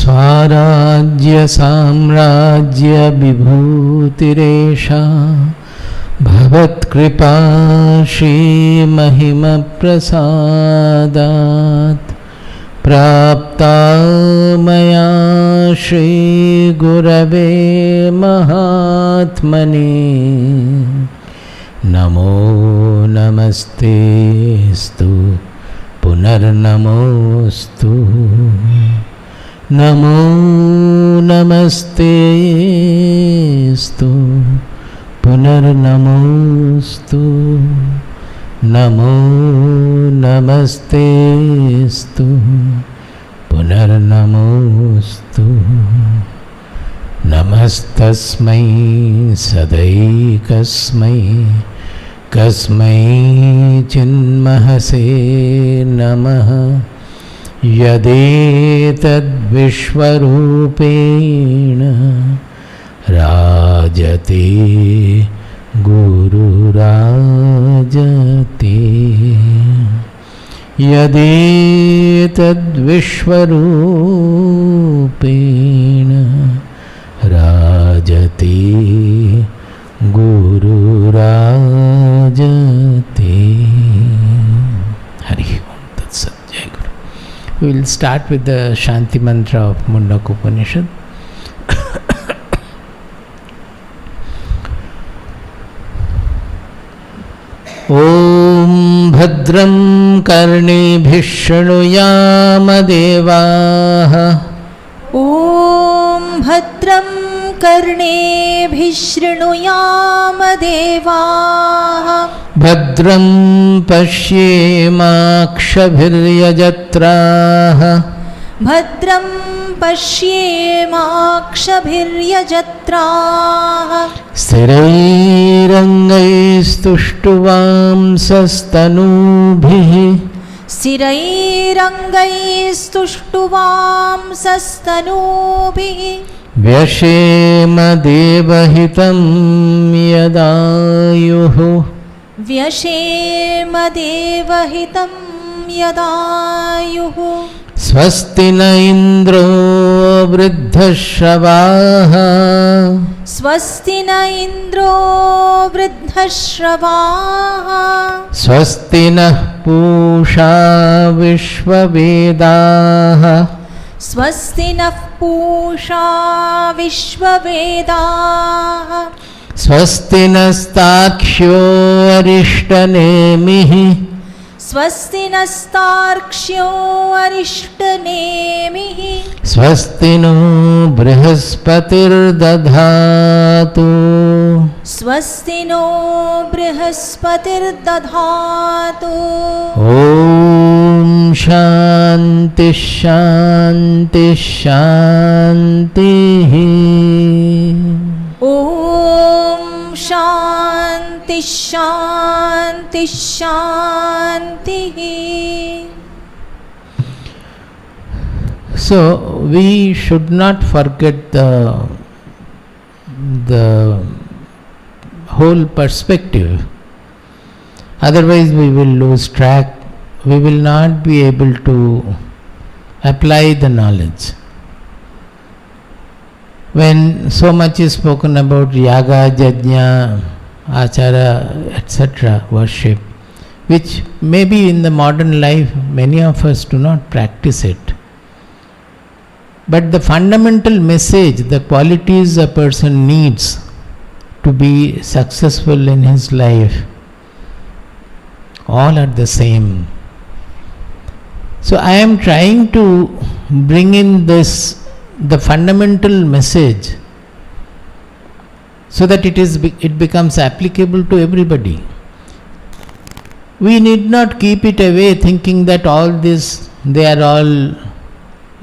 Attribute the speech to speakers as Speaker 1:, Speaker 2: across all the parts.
Speaker 1: Swarajya Samrajya Vibhutiresha Bhavat Kripa Shri Mahima Prasadat Prapta Maya Shri Gurave Mahatmane Namo Namaste Stu Punarnamostu Namo Namaste Stu Punarnamostu Namo Namaste Stu Punarnamostu Namastasmai Sadaikasmai Kasmai Chinmahase Namaha Yadetad Vishwarupena Rajate Guru Rajate Yadetad Vishwarupena Rajate Guru Rajate. Hari Om Tat Sat Jai Guru. We will start with the Shanti Mantra of Mundakopanishad. Om Bhadram Karnebhih Shrunuyama Devaah.
Speaker 2: Om Bhadram Karnebhih Shrunuyama Devaah.
Speaker 1: Bhadram Pashyemakshabhiryajatraah.
Speaker 2: Bhadram Pashyemakshabhiryajatraah.
Speaker 1: Sthirairangaistuštuvamsastanubhih.
Speaker 2: Sthirairangaistuštuvamsastanubhih.
Speaker 1: Vyashema devahitam yadayuh.
Speaker 2: Vyashema devahitam yadayuh.
Speaker 1: Swasti na indro vriddhashravah.
Speaker 2: Swasti na indro vriddhashravah.
Speaker 1: Swasti na pusha vishvavedah.
Speaker 2: Swasti nah pusha vishvavedah.
Speaker 1: Swasti nastakshyo arishtanemihi.
Speaker 2: Swasti nastarkshyo arishtanemihi.
Speaker 1: Swasti no brihaspatir dadhatu.
Speaker 2: Swasti no brihaspatir dadhatu.
Speaker 1: Om Shanti Shanti Shanti.
Speaker 2: Om Shanti Shanti Shanti.
Speaker 1: So we should not forget the whole perspective. Otherwise we will lose track. We will not be able to apply the knowledge. When so much is spoken about yaga, jajna, achara, etc., worship, which maybe in the modern life many of us do not practice it. But the fundamental message, the qualities a person needs to be successful in his life, all are the same. So I am trying to bring in the fundamental message so that it becomes applicable to everybody. We need not keep it away thinking that all this, they are all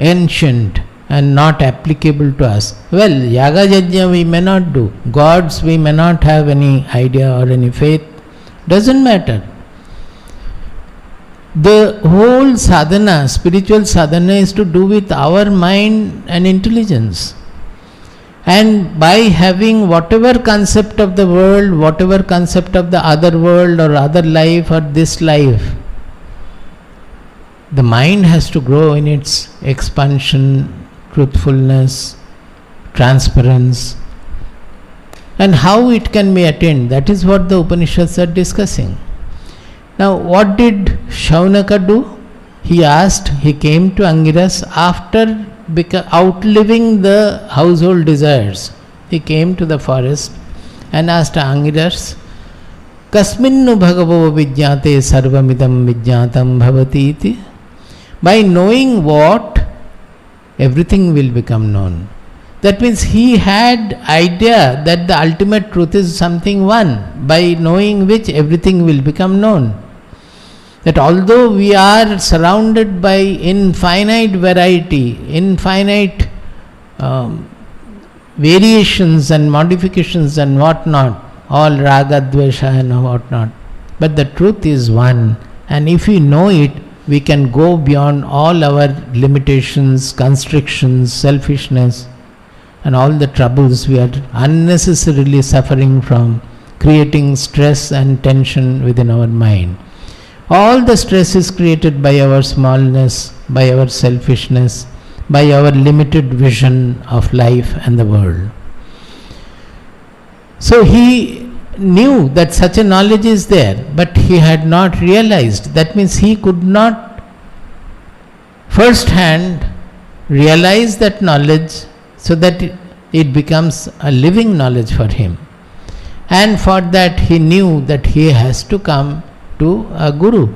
Speaker 1: ancient and not applicable to us. Well, yaga yajna we may not do, gods we may not have any idea or any faith, doesn't matter. The whole sadhana, spiritual sadhana, is to do with our mind and intelligence. And by having whatever concept of the world, whatever concept of the other world or other life or this life, the mind has to grow in its expansion truthfulness, transparence, and how it can be attained. That is what the Upanishads are discussing. Now, what did Shaunaka do? He came to Angiras after outliving the household desires. He came to the forest and asked Angiras, Kasminnu bhagavo vijñāte sarvamidam vijñātam bhavati iti. By knowing what, everything will become known. That means he had idea that the ultimate truth is something one, by knowing which everything will become known. That although we are surrounded by infinite variety, infinite variations and modifications and whatnot, all raga, dvesha and whatnot, but the truth is one, and if we know it, we can go beyond all our limitations, constrictions, selfishness, and all the troubles we are unnecessarily suffering from, creating stress and tension within our mind. All the stress is created by our smallness, by our selfishness, by our limited vision of life and the world. So he knew that such a knowledge is there, but he had not realized. That means he could not first hand realize that knowledge so that it becomes a living knowledge for him. And for that he knew that he has to come to a guru.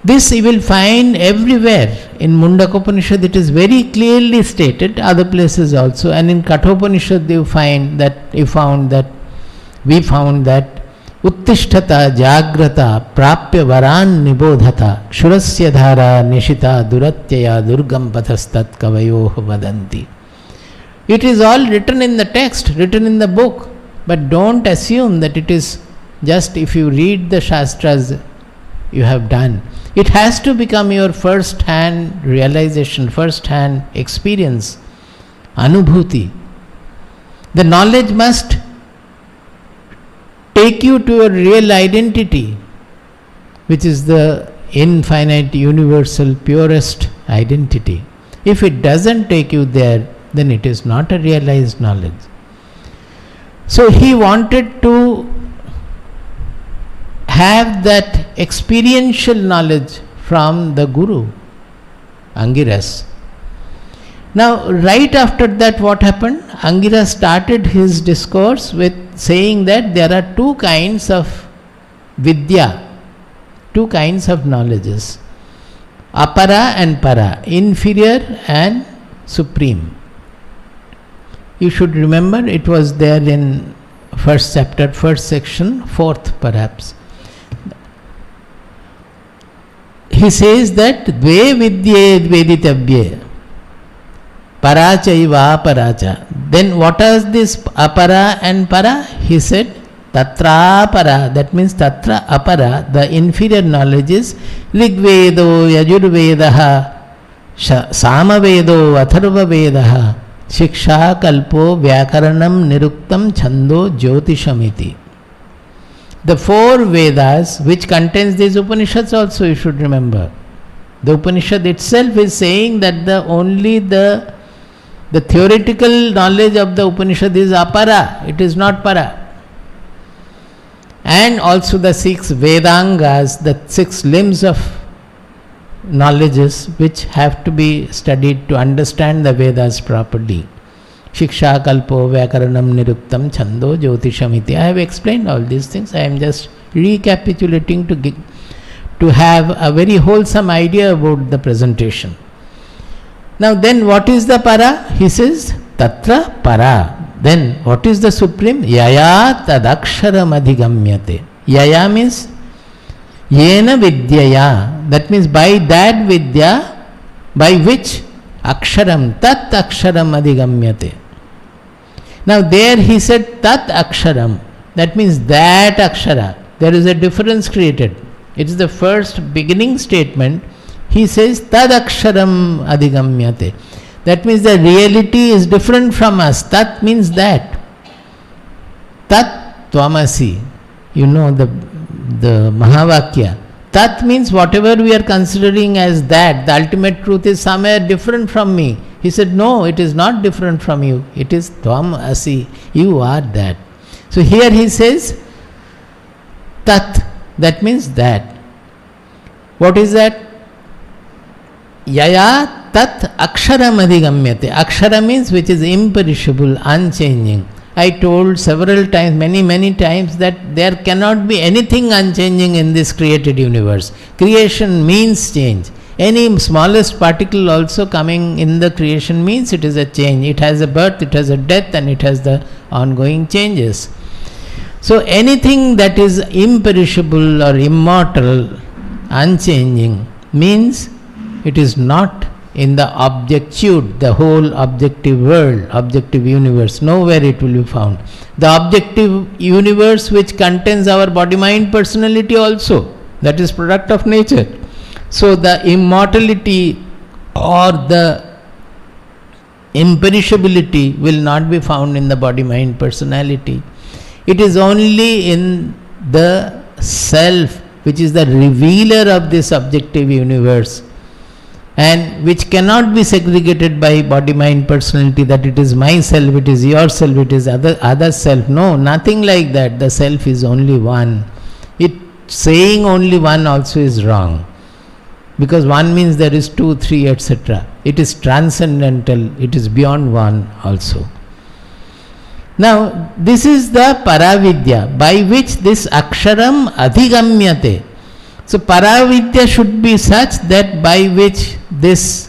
Speaker 1: This you will find everywhere. In Mundakopanishad it is very clearly stated, other places also, and in Kathopanishad we found that Uttishtata jagrata prapya varan nibodhata kshurasya dhara nishita duratyaya durgam pathastat kavayoh vadanti. It is all written in the text, written in the book, but don't assume that it is just if you read the Shastras you have done. It has to become your first hand realization, first hand experience, anubhuti. The knowledge must take you to your real identity, which is the infinite, universal, purest identity. If it doesn't take you there, then it is not a realized knowledge. So he wanted to have that experiential knowledge from the Guru, Angiras. Now, right after that, what happened? Angiras started his discourse with saying that there are two kinds of vidya, two kinds of knowledges, apara and para, inferior and supreme. You should remember it was there in first chapter, first section, fourth perhaps. He says that dve vidye dveditavye parachaiva paracha. Then what is this apara and para? He said tatra para, that means tatra apara, the inferior knowledge is rigvedo yajurvedaha samavedo atharvavedaha shiksha kalpo vyakaranam niruktam chando jyotishamiti. The four Vedas which contains these Upanishads also you should remember. The Upanishad itself is saying that only the theoretical knowledge of the Upanishad is apara, it is not para. And also the 6 Vedangas, the 6 limbs of knowledges which have to be studied to understand the Vedas properly. Shiksha, Kalpo, Vyakaranam, Niruktam, Chando, Jyotishamiti. I have explained all these things. I am just recapitulating to have a very wholesome idea about the presentation. Now then what is the para? He says, Tatra para. Then what is the supreme? Yaya tadaksharam adhigamyate. Yaya means yena vidyaya. That means by that vidya, by which aksharam, tat aksharam adhigamyate. Now there he said tat aksharam, that means that akshara. There is a difference created. It is the first beginning statement. He says tad aksharam adhigamyate. That means the reality is different from us. Tat means that. Tat tvamasi. You know the Mahavakya. Tat means whatever we are considering as that, the ultimate truth is somewhere different from me. He said, no, it is not different from you. It is Tvam Asi. You are that. So here he says, Tat. That means that. What is that? Yaya tat aksharam adhigamyate. Akshara means which is imperishable, unchanging. I told several times, many times, that there cannot be anything unchanging in this created universe. Creation means change. Any smallest particle also coming in the creation means it is a change. It has a birth, it has a death, and it has the ongoing changes. So anything that is imperishable or immortal, unchanging, means it is not in the objectude, the whole objective world, objective universe. Nowhere it will be found. The objective universe which contains our body, mind, personality also, that is product of nature. So the immortality or the imperishability will not be found in the body, mind, personality. It is only in the self, which is the revealer of this objective universe, and which cannot be segregated by body, mind, personality, that it is myself, it is yourself, it is other self. No, nothing like that. The self is only one. It saying only one also is wrong, because one means there is two, three, etc. It is transcendental, it is beyond one also. Now, this is the Paravidya by which this Aksharam Adhigamyate. So, Paravidya should be such that by which this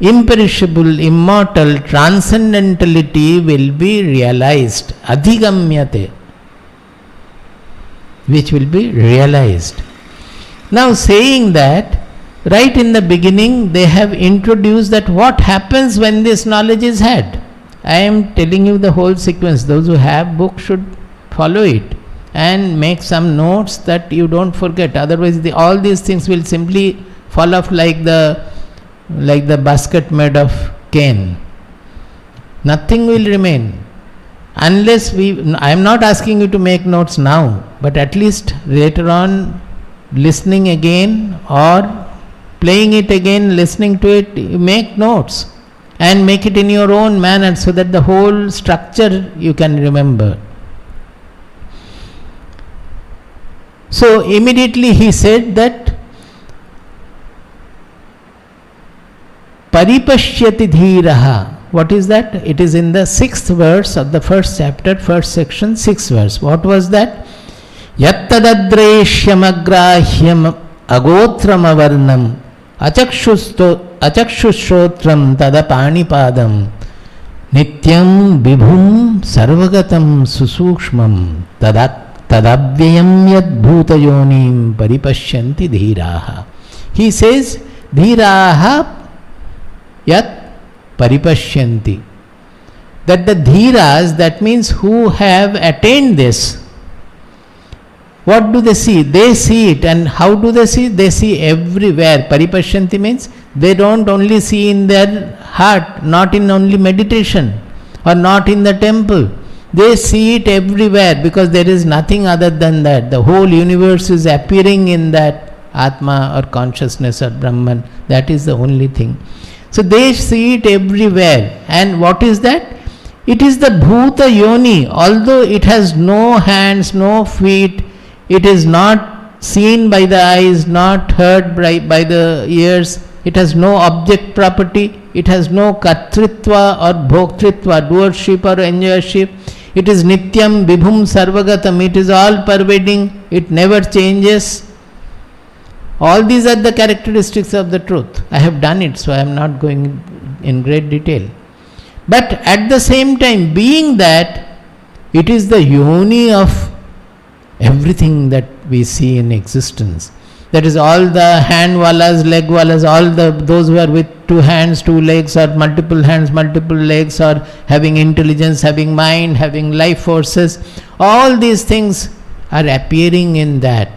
Speaker 1: imperishable, immortal transcendentality will be realized. Adhigamyate, which will be realized. Now, saying that, right in the beginning, they have introduced that what happens when this knowledge is had. I am telling you the whole sequence. Those who have book should follow it and make some notes that you don't forget. Otherwise, all these things will simply fall off like the basket made of cane. Nothing will remain. Unless I am not asking you to make notes now, but at least later on, listening again or playing it again, listening to it, you make notes and make it in your own manner so that the whole structure you can remember. So immediately he said that Paripashyati dhiraha. What is that? It is in the 6th verse of the first chapter, first section, 6th verse. What was that? Yattadadreshyam agrahyam agotram avarnam achakshushrotram tadapanipadam nityam vibhum sarvagatam susukshmam tadavyayam yad bhutayonim paripashyanti dhiraha. He says, dhiraha yat paripashyanti. That the dhiras, that means who have attained this, what do they see? They see it. And how do they see? They see everywhere. Paripashyanti means they don't only see in their heart, not in only meditation or not in the temple. They see it everywhere, because there is nothing other than that. The whole universe is appearing in that Atma or consciousness or Brahman. That is the only thing. So they see it everywhere. And what is that? It is the Bhuta Yoni. Although it has no hands, no feet, it is not seen by the eyes, not heard by the ears, it has no object property, it has no kartritva or bhoktritva, doership or enjoyership. It is nityam vibhum sarvagatam, it is all pervading, it never changes. All these are the characteristics of the truth. I have done it, so I am not going in great detail. But at the same time, being that it is the yoni of everything that we see in existence, that is all the hand walas, leg walas, all those who are with 2 hands, 2 legs, or multiple hands, multiple legs, or having intelligence, having mind, having life forces, all these things are appearing in that,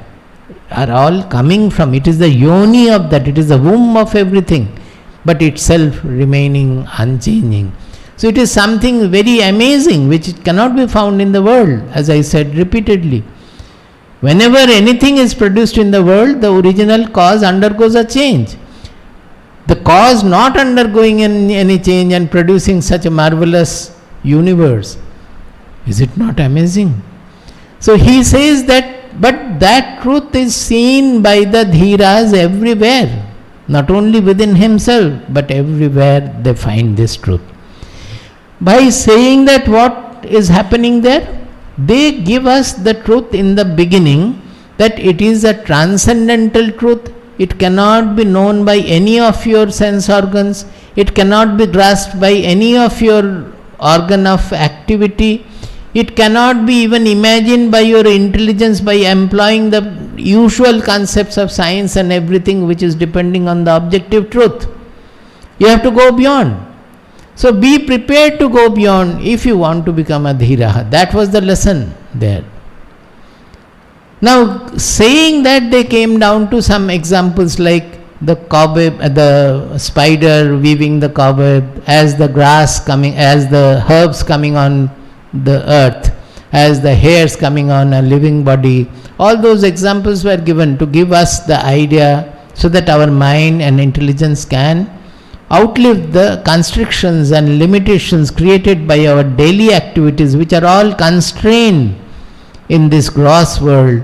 Speaker 1: are all coming from, it is the yoni of that, it is the womb of everything, but itself remaining unchanging. So it is something very amazing which cannot be found in the world, as I said repeatedly. Whenever anything is produced in the world, the original cause undergoes a change. the cause not undergoing any change and producing such a marvelous universe. Is it not amazing? So he says that, but that truth is seen by the dhiras everywhere, not only within himself, but everywhere they find this truth. By saying that what is happening there, they give us the truth in the beginning, that it is a transcendental truth. It cannot be known by any of your sense organs. It cannot be grasped by any of your organ of activity. It cannot be even imagined by your intelligence by employing the usual concepts of science and everything which is depending on the objective truth. You have to go beyond. So be prepared to go beyond if you want to become a dhira. That was the lesson there. Now, saying that, they came down to some examples like the cobweb, the spider weaving the cobweb, as the grass coming, as the herbs coming on the earth, as the hairs coming on a living body. All those examples were given to give us the idea so that our mind and intelligence can outlive the constrictions and limitations created by our daily activities, which are all constrained in this gross world,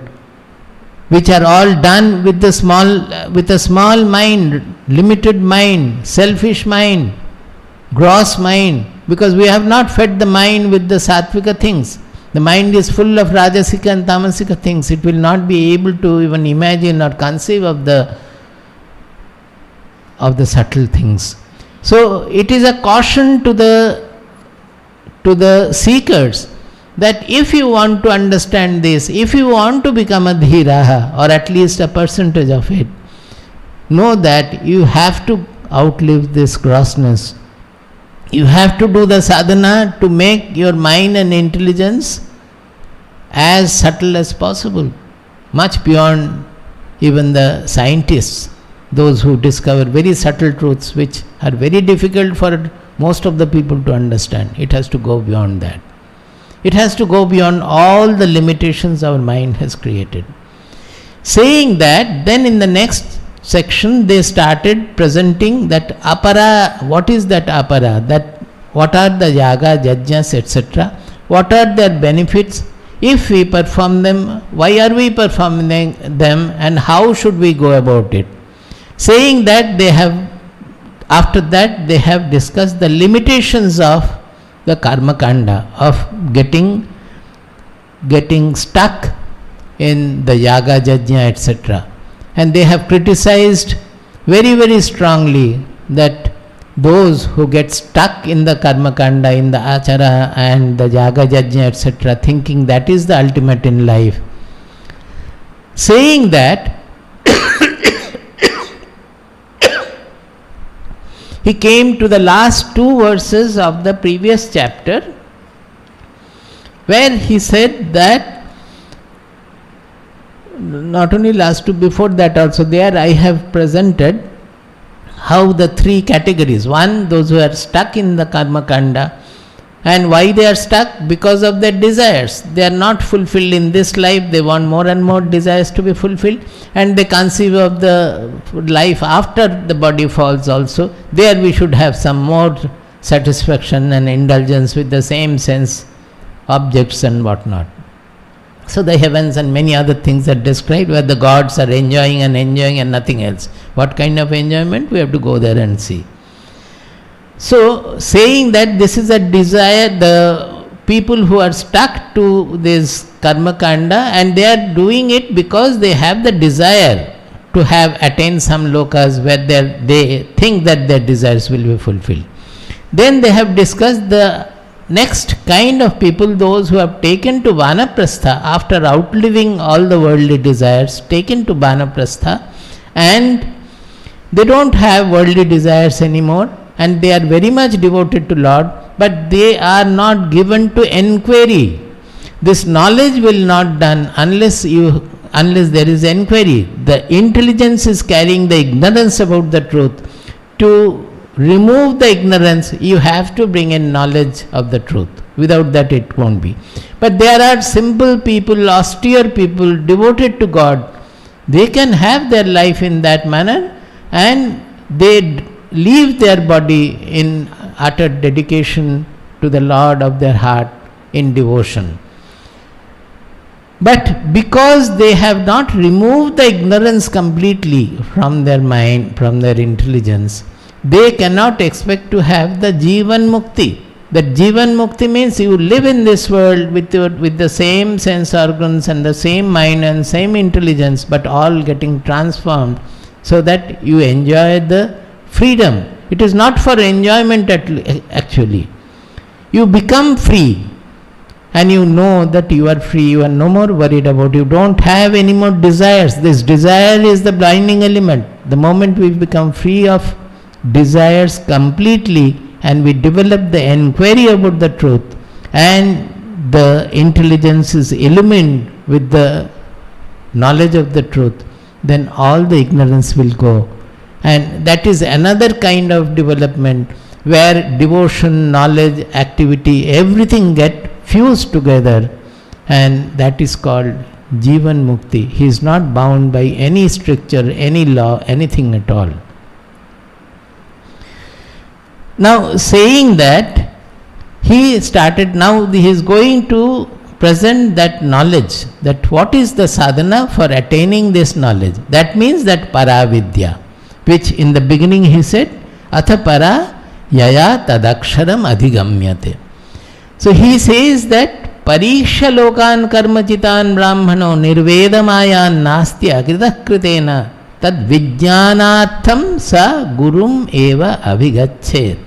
Speaker 1: which are all done with a small mind, limited mind, selfish mind, gross mind, because we have not fed the mind with the sattvika things. The mind is full of rajasika and tamasika things. It will not be able to even imagine or conceive of the subtle things. So it is a caution to the seekers that if you want to understand this, if you want to become a dhiraha, or at least a percentage of it, know that you have to outlive this grossness. You have to do the sadhana to make your mind and intelligence as subtle as possible, much beyond even the scientists, those who discover very subtle truths which are very difficult for most of the people to understand. It has to go beyond that. It has to go beyond all the limitations our mind has created. Saying that, then in the next section they started presenting that apara. What is that apara? That what are the yaga, yajnas, etc.? What are their benefits? If we perform them, why are we performing them, and how should we go about it? Saying that, after that they have discussed the limitations of the karma kanda, of getting stuck in the yaga, yajna, etc. And they have criticized very, very strongly that those who get stuck in the karma kanda, in the achara and the yaga, yajna, etc., thinking that is the ultimate in life. Saying that, he came to the last two verses of the previous chapter, where he said that, not only last two, before that also, there I have presented how the three categories. One, those who are stuck in the karma kanda. And why they are stuck? Because of their desires. They are not fulfilled in this life. They want more and more desires to be fulfilled. And they conceive of the life after the body falls also. There we should have some more satisfaction and indulgence with the same sense objects and whatnot. So the heavens and many other things are described where the gods are enjoying and nothing else. What kind of enjoyment? We have to go there and see. So, saying that this is a desire, the people who are stuck to this karma kanda, and they are doing it because they have the desire to have attained some lokas where they think that their desires will be fulfilled. Then they have discussed the next kind of people, those who have taken to vanaprastha after outliving all the worldly desires, taken to vanaprastha, and they don't have worldly desires anymore, and they are very much devoted to Lord, but they are not given to enquiry. This knowledge will not done unless there is enquiry. The intelligence is carrying the ignorance about the truth. To remove the ignorance, you have to bring in knowledge of the truth. Without that it won't be. But there are simple people, austere people, devoted to God. They can have their life in that manner, and they leave their body in utter dedication to the Lord of their heart in devotion. But because they have not removed the ignorance completely from their mind, from their intelligence, they cannot expect to have the Jivan Mukti. That Jivan Mukti means you live in this world with the same sense organs and the same mind and same intelligence, but all getting transformed so that you enjoy the freedom. It is not for enjoyment actually. You become free and you know that you are free, you are no more worried about, you don't have any more desires. This desire is the blinding element. The moment we become free of desires completely and we develop the inquiry about the truth and the intelligence is illumined with the knowledge of the truth, then all the ignorance will go. And that is another kind of development where devotion, knowledge, activity, everything get fused together, and that is called Jivan Mukti. He is not bound by any stricture, any law, anything at all. Now, saying that, he started, now he is going to present that knowledge, that what is the sadhana for attaining this knowledge. That means that paravidya, which in the beginning he said, atha para yaya tadaksharam adhigamyate. So he says that pariksha lokan karmachitan brahmano nirvedamayan nastya kritakritena tad vijnanatham sa gurum eva avigachet.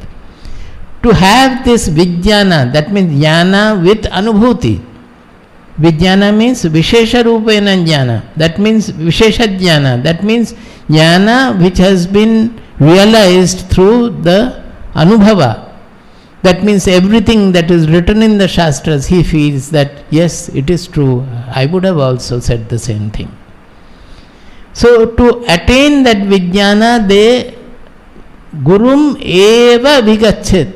Speaker 1: To have this vijnana, that means jnana with anubhuti. Vijnana means vishesha rupena jnana, that means vishesha jnana, that means jnana which has been realized through the anubhava. That means everything that is written in the Shastras, he feels that yes, it is true, I would have also said the same thing. So to attain that vijnana, they gurum eva vigachet.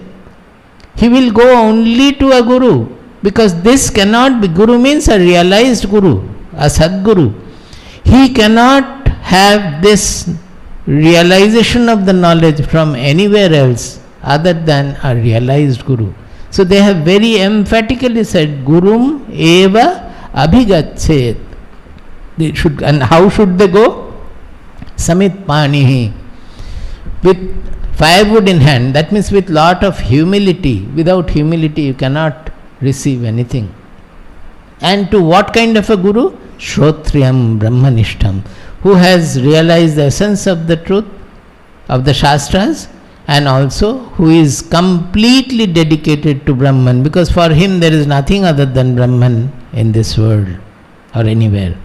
Speaker 1: He will go only to a guru, because this cannot be, guru means a realized guru, a sadguru. He cannot have this realization of the knowledge from anywhere else other than a realized guru. So they have very emphatically said, Gurum eva abhigachet. They should, and how should they go? Samit panihi, with firewood in hand. That means with lot of humility. Without humility you cannot receive anything. And to what kind of a guru? Shrotriyam Brahmanishtam, who has realized the essence of the truth of the Shastras, and also who is completely dedicated to Brahman, because for him there is nothing other than Brahman in this world or anywhere.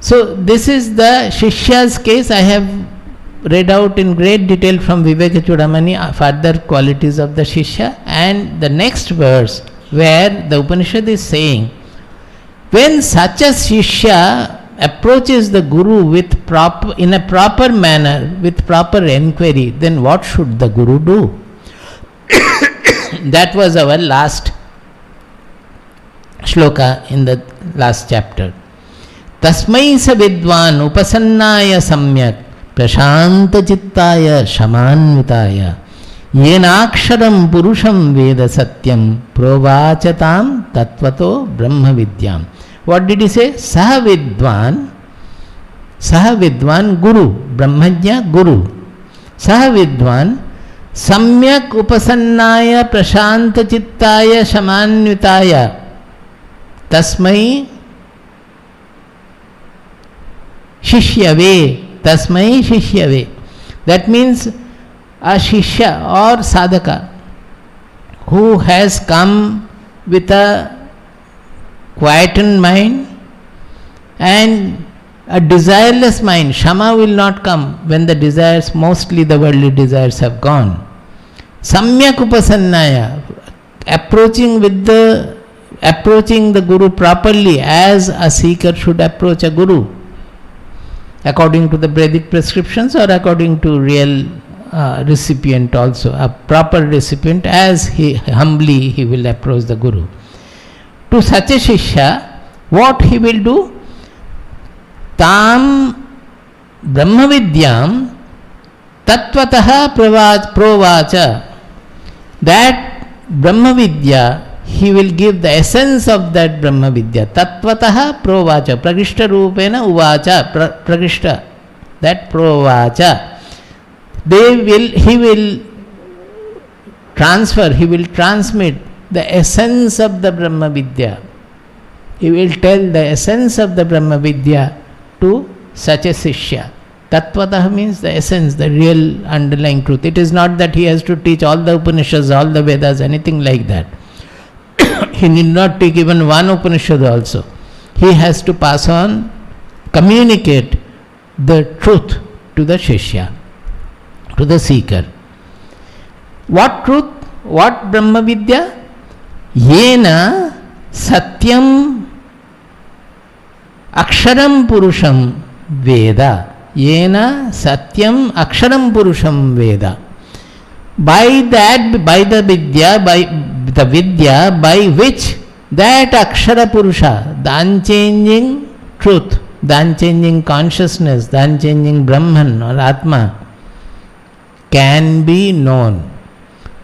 Speaker 1: So this is the Shishya's case. I have read out in great detail from Viveka Chudamani further qualities of the Shishya, and the next verse where the Upanishad is saying, when such a Shishya approaches the Guru with in a proper manner, with proper enquiry, then what should the Guru do? That was our last shloka in the last chapter. Tasmai sa vidwan upasannaya samyak prashanta chittaya shamanvitaya yenaksharam purusham veda satyam provachatam tattvato brahma vidyam. What did he say? Saha vidwan guru, brahmajna guru. Saha vidwan samyak upasannaya prashanta chittaya shamanvitaya tasmai shishyave. Tasmai shishyave. That means a shishya or sadhaka who has come with a quietened mind and a desireless mind. Shama will not come when the desires, mostly the worldly desires, have gone. Samyak upasannaya, approaching the Guru properly as a seeker should approach a Guru, according to the Vedic prescriptions or according to real recipient also, a proper recipient, as he humbly he will approach the Guru. To such a Shishya, what he will do? Tam Brahma Vidyam Tattvataha provacha. That Brahma Vidya, he will give the essence of that Brahma Vidya. Tattvataha provacha. Prakrishta rupena uvacha. Prakrishta. That provacha. He will transfer, he will transmit the essence of the Brahma Vidya. He will tell the essence of the Brahma Vidya to such a Sishya. Tattvataha means the essence, the real underlying truth. It is not that he has to teach all the Upanishads, all the Vedas, anything like that. He need not take even one Upanishad also. He has to pass on, communicate the truth to the Shishya, to the seeker. What truth? What Brahma Vidya? Yena satyam aksharam purusham veda. Yena satyam aksharam purusham veda. By that, by the vidya, by which that akshara purusha, the unchanging truth, the unchanging consciousness, the unchanging Brahman or Atma can be known.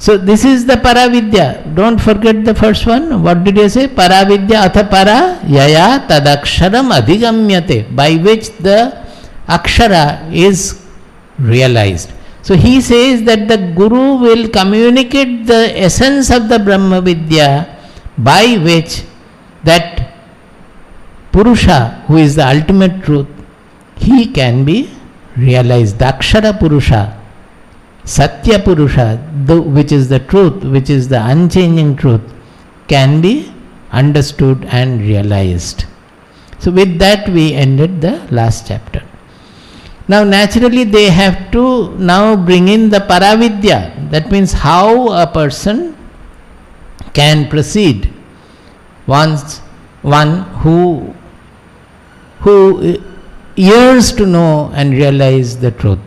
Speaker 1: So this is the Paravidya. Don't forget the first one. What did you say? Paravidya atha para yaya tadaksharam adhigamyate. By which the akshara is realized. So he says that the Guru will communicate the essence of the Brahma Vidya by which that Purusha, who is the ultimate truth, he can be realized. The Akshara Purusha, Satya Purusha, which is the truth, which is the unchanging truth, can be understood and realized. So with that we ended the last chapter. Now naturally they have to now bring in the Paravidya. That means how a person can proceed. Once one who yearns to know and realize the truth.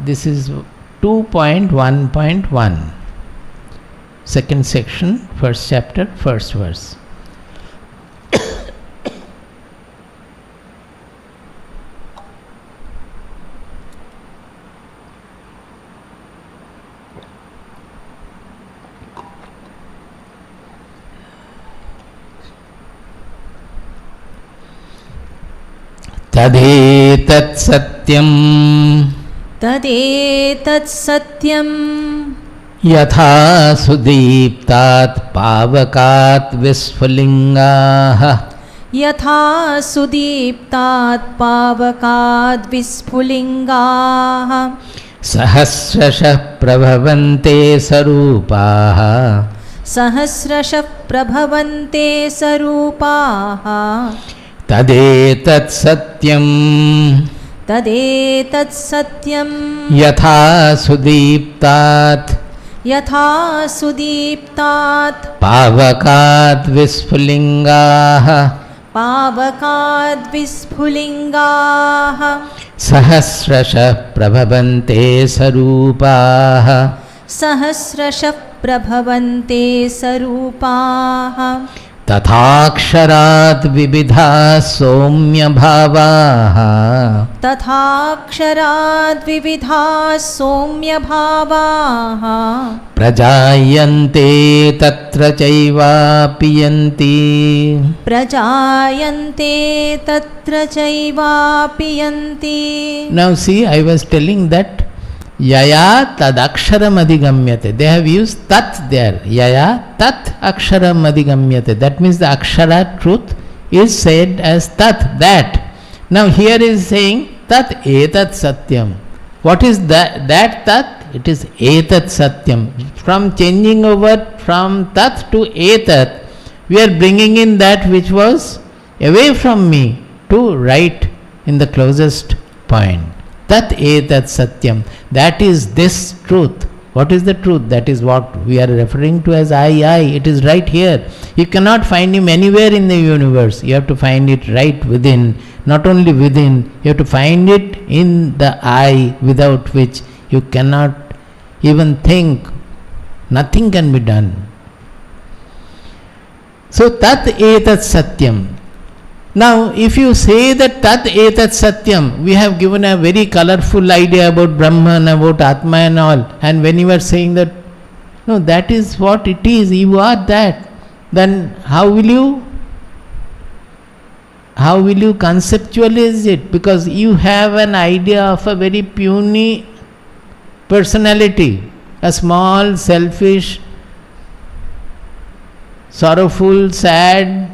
Speaker 1: This is 2.1.1, second section, first chapter, first verse. Tadhetat satyam
Speaker 2: Tadetat satyam
Speaker 1: yatha sudiptat pavakat visfulingaha
Speaker 2: yatha sudiptat pavakat vispulingaha
Speaker 1: sahasrasha prabhavante sarupaha
Speaker 2: sahasrasha prabhavante sarupaha
Speaker 1: tadetat satyam
Speaker 2: Tadetat satyam
Speaker 1: yatha sudiptat pavakat visfulingaha sahasrasha prabhavante sarupaha तथाक्षरात् विविधा सौम्य भावाः प्रजायन्ते तत्र चैवापि यन्ति. Now see, I was telling that Yaya tad aksharam adhigamyate. They have used tat there. Yaya tat aksharam adhigamyate. That means the akshara truth is said as tat, that. Now here is saying tat etat satyam. What is that tat? It is etat satyam. From changing over from tat to etat, we are bringing in that which was away from me to right in the closest point. Tat etat satyam. That is this truth. What is the truth? That is what we are referring to as I. It is right here. You cannot find him anywhere in the universe. You have to find it right within. Not only within, you have to find it in the I, without which you cannot even think. Nothing can be done. So tat etat satyam. Now, if you say that tat etat satyam, we have given a very colorful idea about Brahman, about Atma and all, and when you are saying that, no, that is what it is, you are that, then how will you conceptualize it? Because you have an idea of a very puny personality, a small, selfish, sorrowful, sad,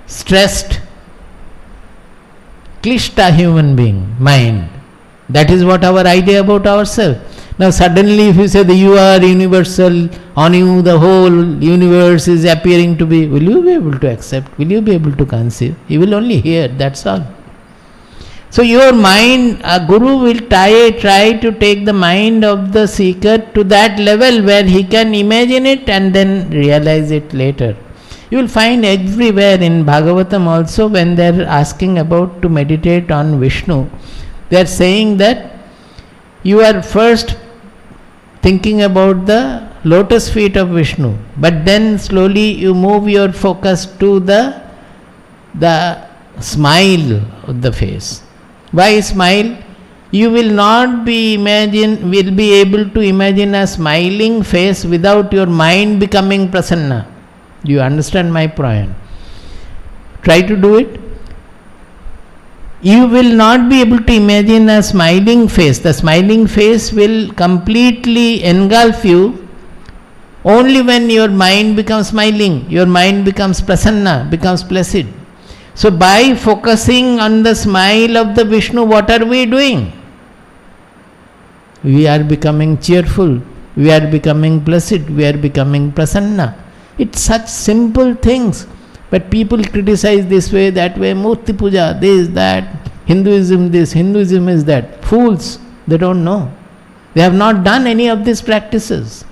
Speaker 1: stressed, klishta human being, mind. That is what our idea about ourselves. Now suddenly if you say that you are universal, on you the whole universe is appearing to be, will you be able to accept? Will you be able to conceive? You will only hear, that's all. So your mind, a guru will try to take the mind of the seeker to that level where he can imagine it and then realize it later. You will find everywhere in Bhagavatam also, when they are asking about to meditate on Vishnu, they are saying that you are first thinking about the lotus feet of Vishnu, but then slowly you move your focus to the smile of the face. Why smile? You will not be able to imagine a smiling face without your mind becoming prasanna. Do you understand my point? Try to do it. You will not be able to imagine a smiling face. The smiling face will completely engulf you only when your mind becomes smiling, your mind becomes prasanna, becomes placid. So by focusing on the smile of the Vishnu, what are we doing? We are becoming cheerful, we are becoming placid, we are becoming prasanna. It's such simple things. But people criticize this way, that way, Murti Puja, this, that, Hinduism this, Hinduism is that. Fools, they don't know. They have not done any of these practices.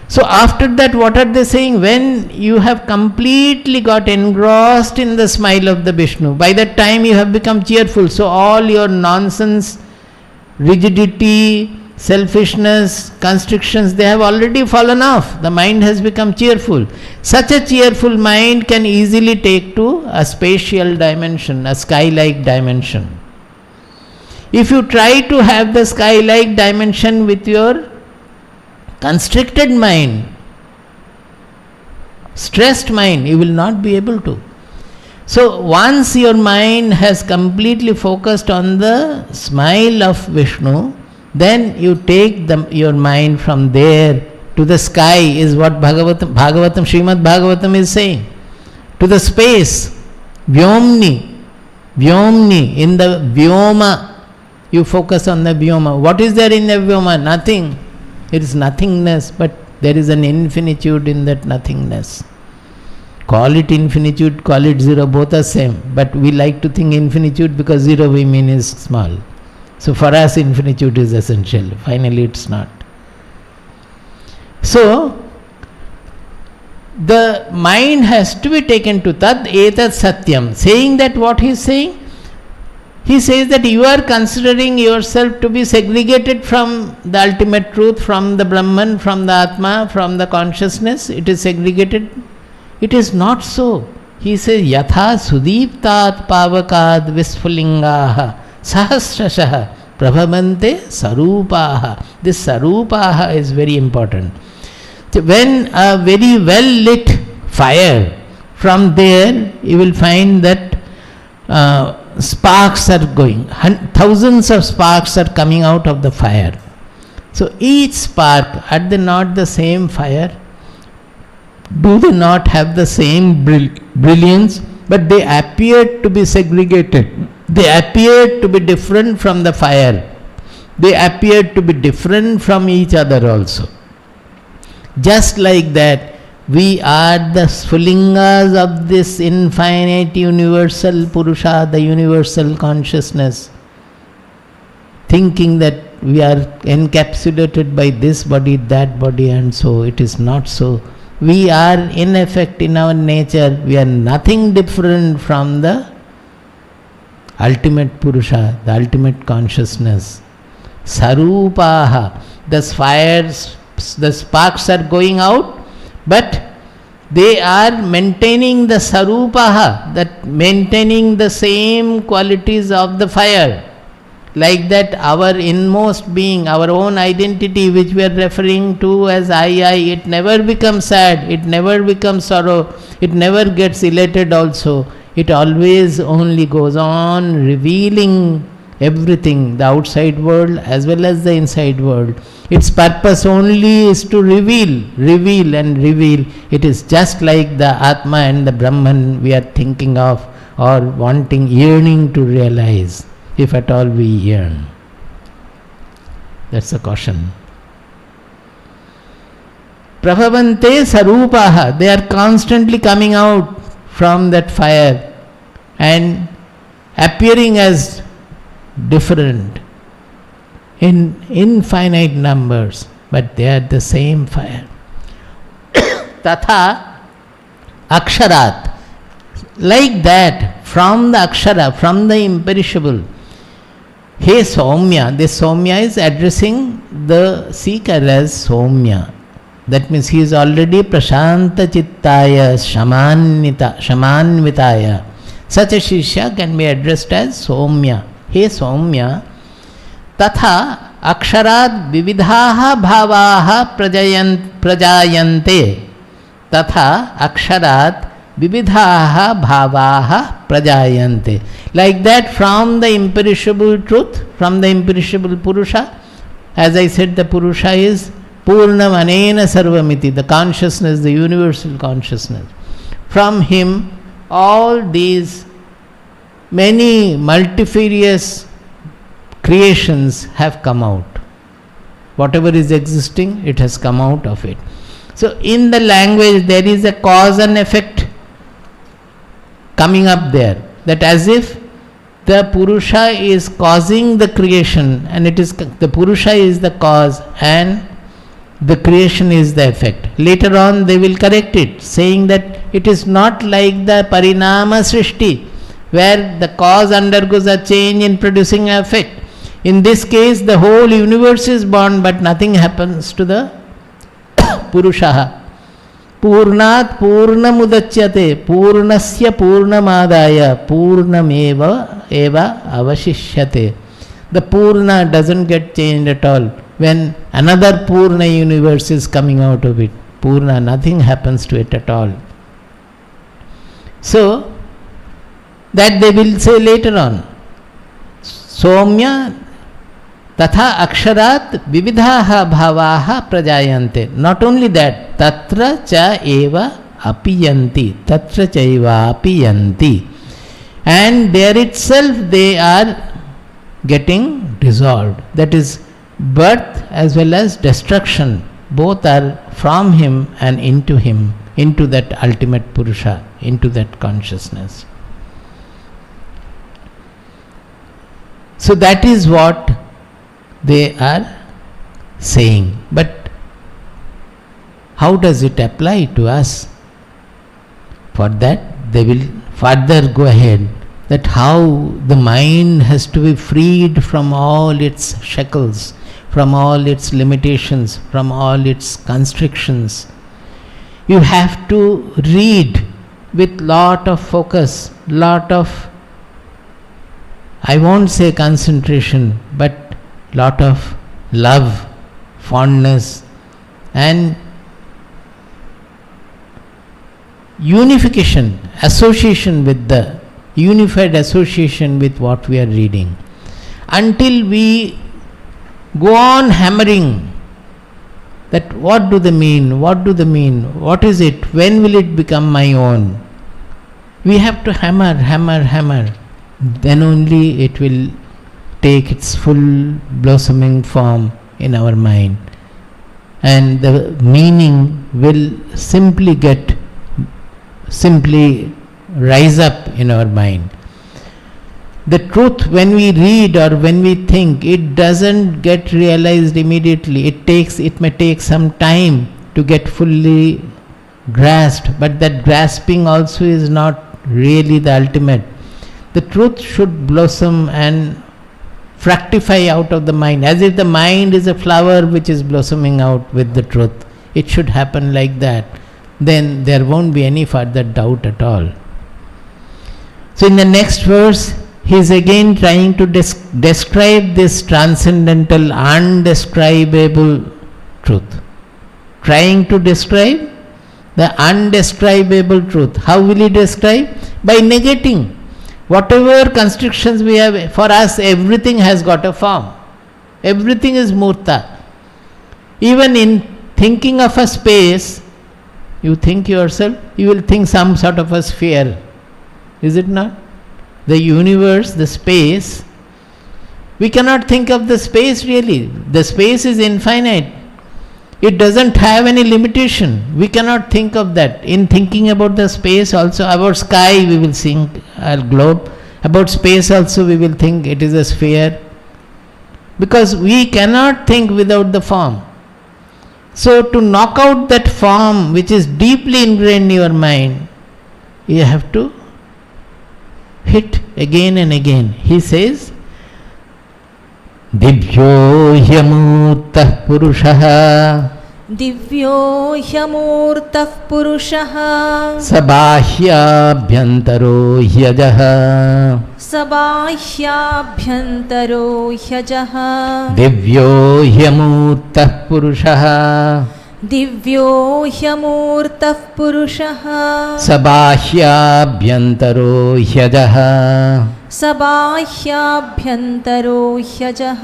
Speaker 1: So after that, what are they saying? When you have completely got engrossed in the smile of the Vishnu, by that time you have become cheerful. So all your nonsense, rigidity, selfishness, constrictions, they have already fallen off. The mind has become cheerful. Such a cheerful mind can easily take to a spatial dimension, a sky-like dimension. If you try to have the sky-like dimension with your constricted mind, stressed mind, you will not be able to. So once your mind has completely focused on the smile of Vishnu, then you take your mind from there to the sky, is what Srimad Bhagavatam is saying. To the space, Vyomni, in the Vyoma, you focus on the Vyoma. What is there in the Vyoma? Nothing. It is nothingness, but there is an infinitude in that nothingness. Call it infinitude, call it zero, both are same. But we like to think infinitude because zero we mean is small. So for us infinitude is essential. Finally it's not. So the mind has to be taken to tat etat satyam. Saying that, what he is saying? He says that you are considering yourself to be segregated from the ultimate truth, from the Brahman, from the Atma, from the consciousness. It is segregated. It is not so. He says, yatha sudiptat pavakad visfulingaha sahasrashaha prabhavante sarupaha. This sarupaha is very important. So when a very well lit fire, from there you will find that sparks are going, thousands of sparks are coming out of the fire. So each spark, are they not the same fire? Do they not have the same brilliance? But they appear to be segregated. They appear to be different from the fire. They appear to be different from each other also. Just like that, we are the sphulingas of this infinite universal Purusha, the universal consciousness, thinking that we are encapsulated by this body, that body, and so. It is not so. We are, in effect, in our nature, we are nothing different from the ultimate Purusha, the ultimate consciousness. Sarupaha, the sparks are going out, but They are maintaining the sarupaha, that maintaining the same qualities of the fire. Like that, our inmost being, our own identity, which we are referring to as I, it never becomes sad, it never becomes sorrow, it never gets elated also. It always only goes on revealing everything, the outside world as well as the inside world. Its purpose only is to reveal and reveal. It is just like the Atma and the Brahman we are thinking of or wanting, yearning to realize, if at all we yearn. That's the caution. Prabhavante sarupaha, they are constantly coming out from that fire and appearing as different in infinite numbers, but they are the same fire. Tatha aksharat, like that, from the akshara, from the imperishable. Hey Soumya, this Soumya is addressing the seeker as Soumya. That means he is already prashanta chittaya shamanvitaya. Such a Shishya can be addressed as Soumya. Hey Soumya, tatha aksharat vividhaha bhavaha prajayante. Tatha aksharat vividhaha bhavaha prajayante. Like that, from the imperishable truth, from the imperishable Purusha, as I said, the Purusha is Purnam Anena Sarvamiti, the consciousness, the universal consciousness. From him, all these many multifarious creations have come out. Whatever is existing, it has come out of it. So in the language there is a cause and effect coming up there, that as if the Purusha is causing the creation, and it is the Purusha is the cause and the creation is the effect. Later on they will correct it, saying that it is not like the Parinama Srishti, where the cause undergoes a change in producing an effect. In this case, the whole universe is born, but nothing happens to the Purusha. Purnat purnamudachyate, purnasya purnamadaya, purnameva eva avashishyate. The Purna doesn't get changed at all. When another Purna universe is coming out of it, Purna, nothing happens to it at all. So, that they will say later on. Soumya tatha aksharat vividhaha bhavaha prajayante. Not only that, tatra cha eva apiyanti. Tatra cha eva apiyanti. And there itself they are getting dissolved. That is, birth as well as destruction, both are from him and into him, into that ultimate Purusha, into that consciousness. So that is what they are saying. But how does it apply to us? For that they will further go ahead, that how the mind has to be freed from all its shackles, from all its limitations, from all its constrictions. You have to read with lot of focus, lot of, I won't say concentration, but lot of love, fondness, and unification, association with the unified association with what we are reading, until we go on hammering that what do they mean, what do they mean, what is it, when will it become my own. We have to hammer, then only it will take its full blossoming form in our mind, and the meaning will simply rise up in our mind. The truth, when we read or when we think, it doesn't get realized immediately. It may take some time to get fully grasped, but that grasping also is not really the ultimate. The truth should blossom and fructify out of the mind, as if the mind is a flower which is blossoming out with the truth. It should happen like that. then there won't be any further doubt at all. So in the next verse, he is again trying to describe this transcendental, undescribable truth. Trying to describe the undescribable truth. How will he describe? By negating. Whatever constrictions we have, for us everything has got a form. Everything is murta. Even in thinking of a space, you think yourself, you will think some sort of a sphere. Is it not? The universe, the space, we cannot think of the space really. The space is infinite. It doesn't have any limitation. We cannot think of that. In thinking about the space also, about sky we will think a globe. About space also we will think it is a sphere. Because we cannot think without the form. So to knock out that form which is deeply ingrained in your mind, you have to hit again and again. He says, Divyo hyamurtah purushah
Speaker 2: Divyo hyamurtah purushah
Speaker 1: Sabāhyābhyantaro hyajah
Speaker 2: Sabāhyābhyantaro hyajah
Speaker 1: Divyo hyamurtah purushah
Speaker 2: Divyo hyamurtah purushah
Speaker 1: Sabāhyābhyantaro hyajah
Speaker 2: Sabāhyābhyantaro hyajah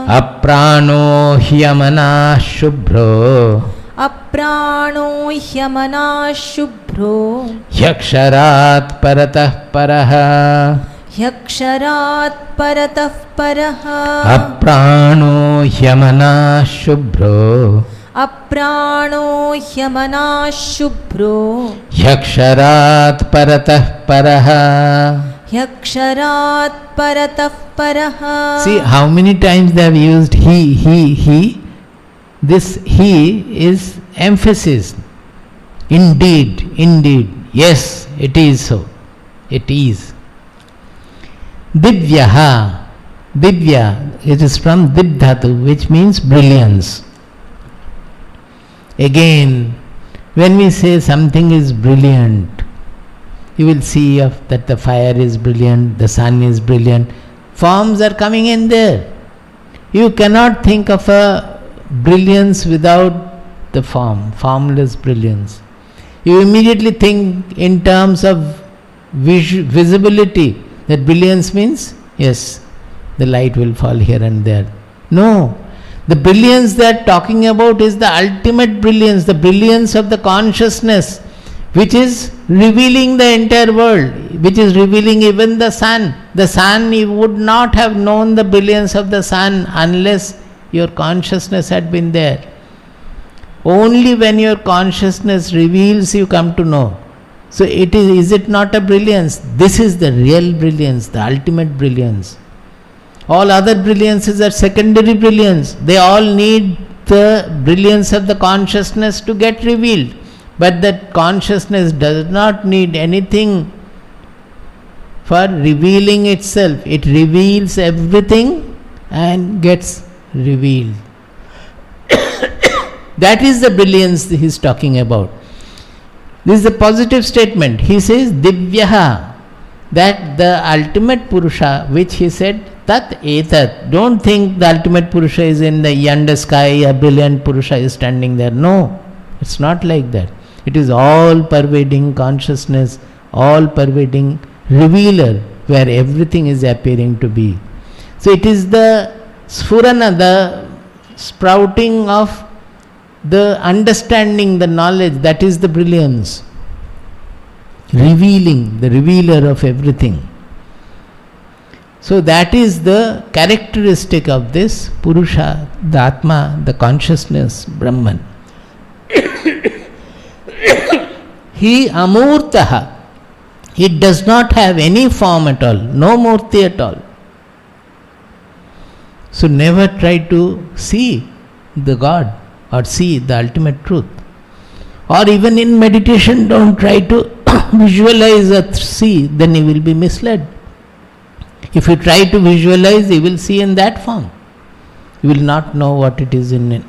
Speaker 1: Aprāno hyamanah shubhro
Speaker 2: Aprāno hyamanah shubhro
Speaker 1: Yaksharat paratah parah
Speaker 2: Yaksharat paratah parah
Speaker 1: Aprāno hyamanah shubhro
Speaker 2: Aprāno hyamanah shubhro
Speaker 1: Yaksharat paratah parah.
Speaker 2: Yaksharat paratah parah.
Speaker 1: See how many times they have used he. This he is emphasis. Indeed, yes, it is so. It is. Divyaha. Divya, it is from Dib Dhatu, which means brilliance. Again, when we say something is brilliant, you will see that the fire is brilliant, the sun is brilliant. Forms are coming in there. You cannot think of a brilliance without the form, formless brilliance. You immediately think in terms of visibility. That brilliance means, yes, the light will fall here and there. No. The brilliance they are talking about is the ultimate brilliance, the brilliance of the consciousness, which is revealing the entire world, which is revealing even the sun. The sun, you would not have known the brilliance of the sun unless your consciousness had been there. Only when your consciousness reveals, you come to know. So is it not a brilliance? This is the real brilliance, the ultimate brilliance. All other brilliances are secondary brilliance. They all need the brilliance of the consciousness to get revealed. But that consciousness does not need anything for revealing itself. It reveals everything and gets revealed. That is the brilliance he is talking about. This is a positive statement. He says, Divyaha, that the ultimate Purusha, which he said, Tat etat. Don't think the ultimate Purusha is in the yonder sky, a brilliant Purusha is standing there. No, it's not like that. It is all pervading consciousness, all pervading revealer, where everything is appearing to be. So it is the sphurana, the sprouting of the understanding, the knowledge, that is the brilliance. Revealing, the revealer of everything. So that is the characteristic of this Purusha, the Atma, the consciousness, Brahman. He amurtaha. It does not have any form at all, no murti at all. So never try to see the God or see the ultimate truth. Or even in meditation, don't try to visualize or see, then you will be misled. If you try to visualize, you will see in that form. You will not know what it is in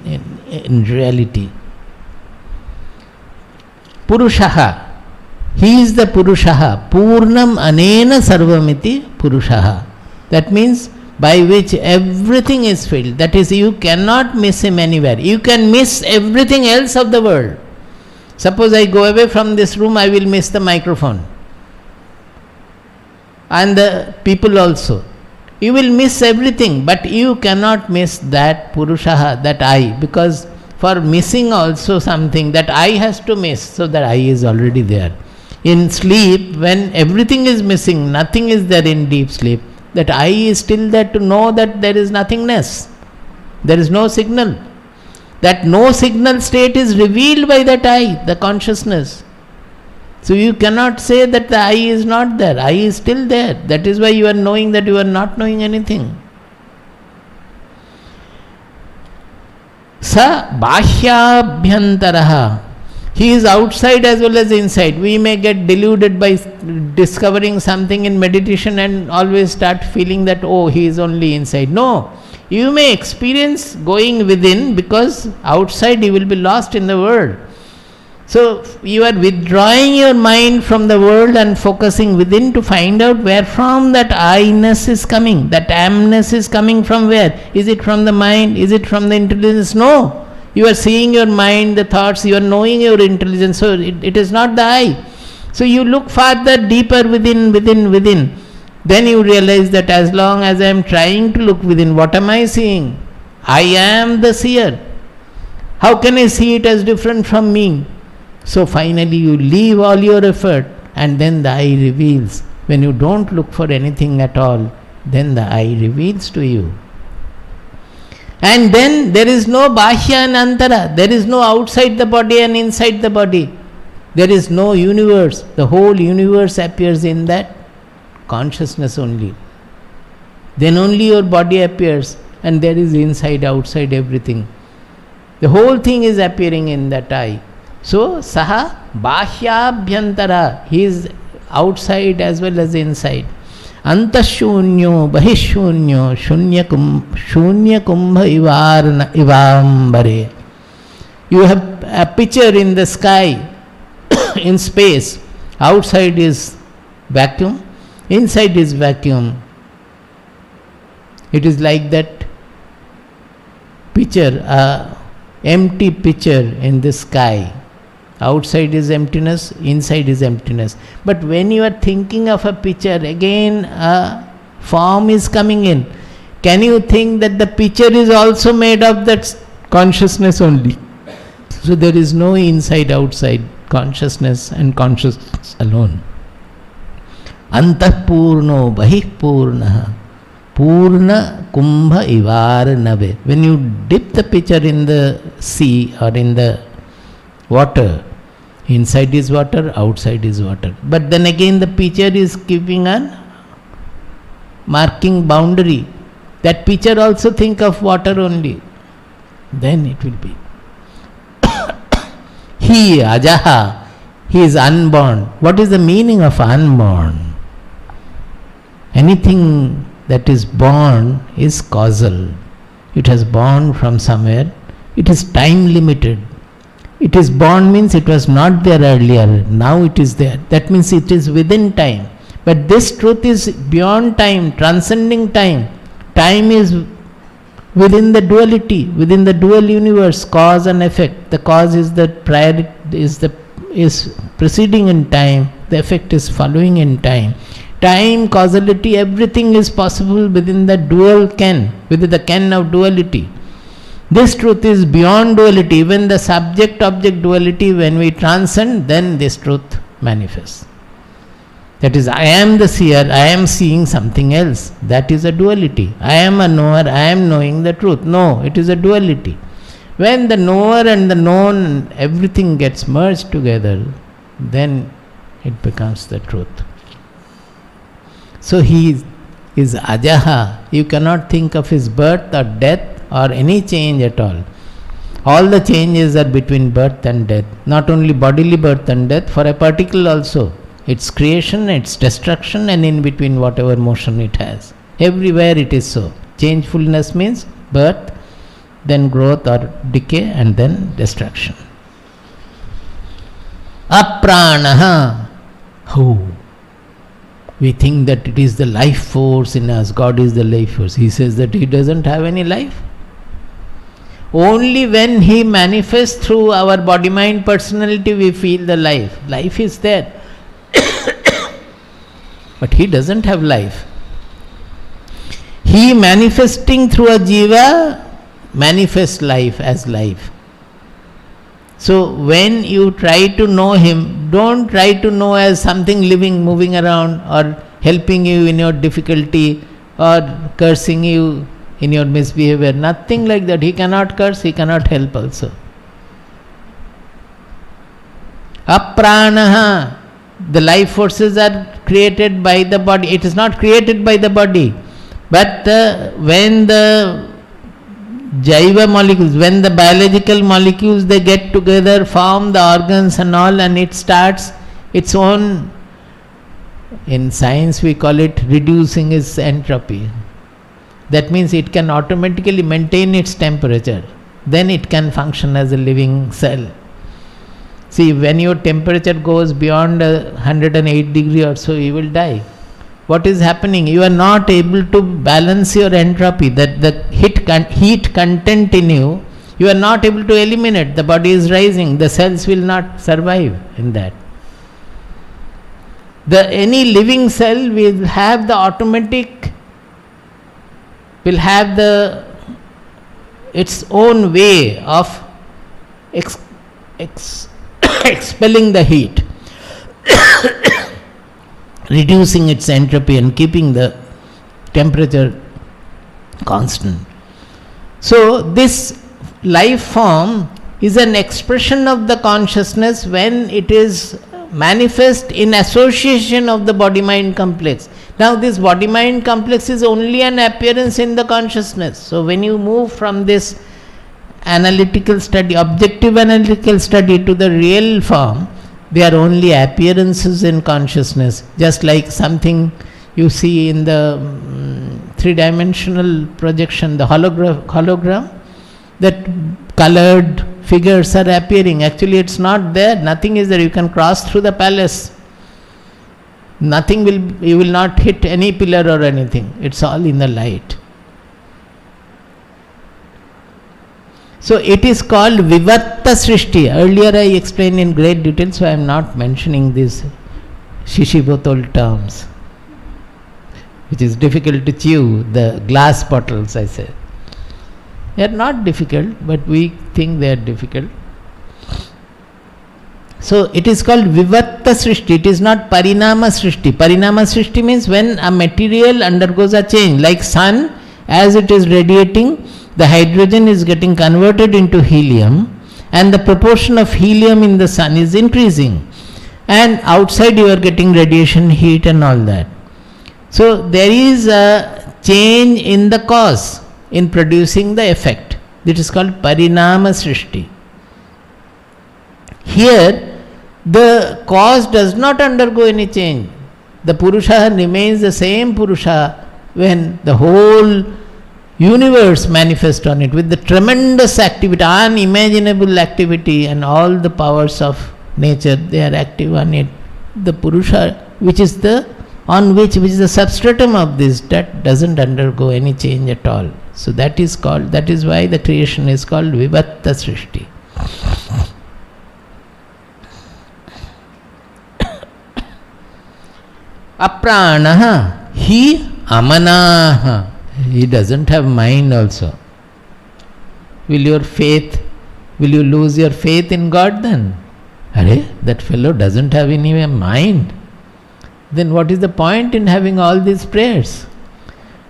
Speaker 1: reality. Purushaha. He is the Purushaha. Purnam anena sarvamiti Purushaha. That means by which everything is filled. That is, you cannot miss him anywhere. You can miss everything else of the world. Suppose I go away from this room, I will miss the microphone. And the people also. You will miss everything, but you cannot miss that Purushaha, that I, because for missing also something, that I has to miss, so that I is already there. In sleep, when everything is missing, nothing is there in deep sleep, that I is still there to know that there is nothingness. There is no signal. That no signal state is revealed by that I, the consciousness. So you cannot say that the I is not there. I is still there. That is why you are knowing that you are not knowing anything. Sa bhahyabhyantaraha. He is outside as well as inside. We may get deluded by discovering something in meditation and always start feeling that, oh, he is only inside. No. You may experience going within, because outside you will be lost in the world. So you are withdrawing your mind from the world and focusing within to find out where from that I-ness is coming. That amness is coming from where? Is it from the mind? Is it from the intelligence? No. You are seeing your mind, the thoughts, you are knowing your intelligence. So it is not the I. So you look farther, deeper within. Then you realize that as long as I am trying to look within, what am I seeing? I am the seer. How can I see it as different from me? So finally you leave all your effort, and then the I reveals. When you don't look for anything at all, then the I reveals to you. And then there is no bahya and antara. There is no outside the body and inside the body. There is no universe. The whole universe appears in that consciousness only. Then only your body appears, and there is inside, outside, everything. The whole thing is appearing in that I. So, saha bhahyabhyantara. He is outside as well as inside. Antashunyo bahishunyo shunya kumbha ivambare. You have a picture in the sky, in space. Outside is vacuum, inside is vacuum. It is like that picture, empty picture in the sky. Outside is emptiness, inside is emptiness. But when you are thinking of a picture, again a form is coming in. Can you think that the picture is also made of that consciousness only? So there is no inside, outside, consciousness and consciousness alone. Antah purno bahih purnaha. Purna kumbha ivarnave. When you dip the pitcher in the sea or in the water, inside is water, outside is water. But then again the pitcher is keeping a marking boundary. That pitcher also think of water only. Then it will be. He ajaha. He is unborn. What is the meaning of unborn? Anything that is born is causal. It has born from somewhere. It is time limited. It is born means it was not there earlier. Now it is there. That means it is within time. But this truth is beyond time, transcending time. Time is within the duality, within the dual universe, cause and effect. The cause is the prior, is preceding in time. The effect is following in time. Time, causality, everything is possible within the dual ken, within the ken of duality. This truth is beyond duality. Even the subject-object duality, when we transcend, then this truth manifests. That is, I am the seer, I am seeing something else. That is a duality. I am a knower, I am knowing the truth. No, it is a duality. When the knower and the known, everything gets merged together, then it becomes the truth. So he is ajaha. You cannot think of his birth or death or any change at all. All the changes are between birth and death. Not only bodily birth and death, for a particle also. Its creation, its destruction, and in between whatever motion it has. Everywhere it is so. Changefulness means birth, then growth or decay, and then destruction. Apranaha. Oh, we think that it is the life force in us, God is the life force. He says that He doesn't have any life. Only when He manifests through our body, mind, personality, we feel the life. Life is there. But He doesn't have life. He manifesting through a jiva manifests life as life. So when you try to know Him, don't try to know as something living, moving around, or helping you in your difficulty, or cursing you in your misbehavior. Nothing like that. He cannot curse, He cannot help also. Apranaha. The life forces are created by the body. It is not created by the body. But when the Jaiva molecules, when the biological molecules, they get together, form the organs and all, and it starts its own, in science we call it reducing its entropy. That means it can automatically maintain its temperature. Then it can function as a living cell. See, when your temperature goes beyond 108 degree or so, you will die. What is happening? You are not able to balance your entropy, that the heat content in you, you are not able to eliminate. The body is rising, the cells will not survive in that. Any living cell will have the automatic, will have its own way of expelling the heat, reducing its entropy and keeping the temperature constant. So this life form is an expression of the consciousness when it is manifest in association of the body-mind complex. Now this body-mind complex is only an appearance in the consciousness. So when you move from this analytical study, objective analytical study, to the real form, they are only appearances in consciousness. Just like something you see in the three-dimensional projection, the hologram, that colored figures are appearing. Actually it's not there, nothing is there. You can cross through the palace, you will not hit any pillar or anything. It's all in the light. So it is called Vivatta Srishti. Earlier I explained in great detail, so I am not mentioning these shishibotol terms, which is difficult to chew, the glass bottles I say. They are not difficult, but we think they are difficult. So it is called Vivatta Srishti. It is not Parinama Srishti. Parinama Srishti means when a material undergoes a change, like sun, as it is radiating, the hydrogen is getting converted into helium, and the proportion of helium in the sun is increasing, and outside you are getting radiation, heat and all that. So there is a change in the cause in producing the effect. That is called Parinama Srishti. Here the cause does not undergo any change. The Purusha remains the same Purusha when the whole universe manifests on it with the tremendous activity, unimaginable activity, and all the powers of nature, they are active on it. The Purusha, which is the substratum of this, that doesn't undergo any change at all. So that is why the creation is called Vivatta Srishti. Apranaha, he amanaha. He doesn't have mind also. Will you lose your faith in God then? That fellow doesn't have any mind. Then what is the point in having all these prayers?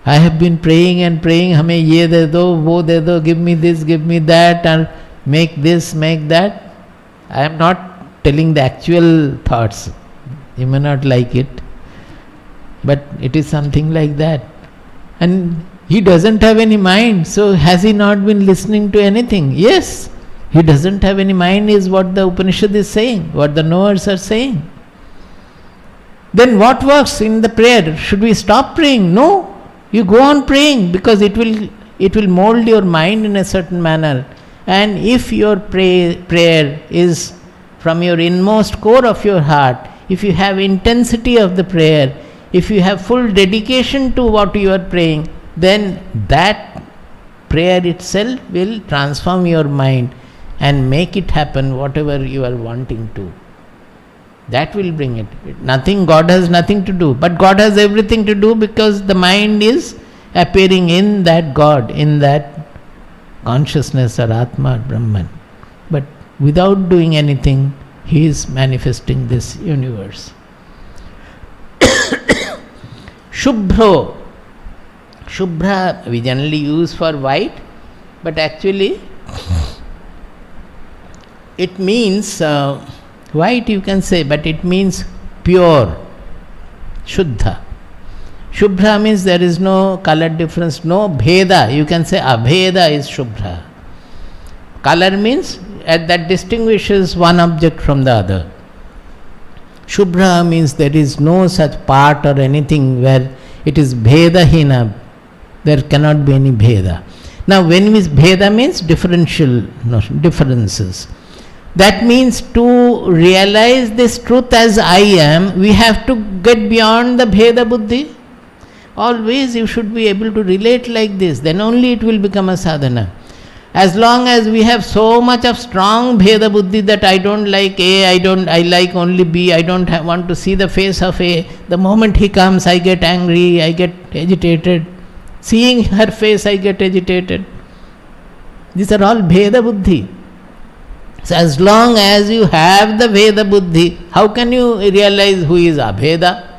Speaker 1: I have been praying and praying, hame ye de do, wo de do, give me this, give me that, and make this, make that. I am not telling the actual thoughts. You may not like it, but it is something like that. And he doesn't have any mind, so has he not been listening to anything? Yes, he doesn't have any mind is what the Upanishad is saying, what the knowers are saying. Then what works in the prayer? Should we stop praying? No, you go on praying, because it will mold your mind in a certain manner. And if your prayer is from your inmost core of your heart, if you have intensity of the prayer, if you have full dedication to what you are praying, then that prayer itself will transform your mind and make it happen whatever you are wanting to. That will bring it. Nothing, God has nothing to do, but God has everything to do because the mind is appearing in that God, in that consciousness or Atma or Brahman. But without doing anything, He is manifesting this universe. Shubhro. Shubhra we generally use for white, but actually it means white you can say, but it means pure, Shuddha. Shubhra means there is no color difference, no bheda. You can say abheda is Shubhra. Color means that distinguishes one object from the other. Shubhra means there is no such part or anything where it is bhedahina. There cannot be any bheda. Now when bheda means differential differences. That means to realize this truth as I am, we have to get beyond the bheda buddhi. Always you should be able to relate like this, then only it will become a sadhana. As long as we have so much of strong bheda buddhi that I don't like A, I like only B, I don't want to see the face of A, the moment he comes I get angry, I get agitated. Seeing her face I get agitated. These are all bheda buddhi. So as long as you have the bheda buddhi, how can you realize who is abheda?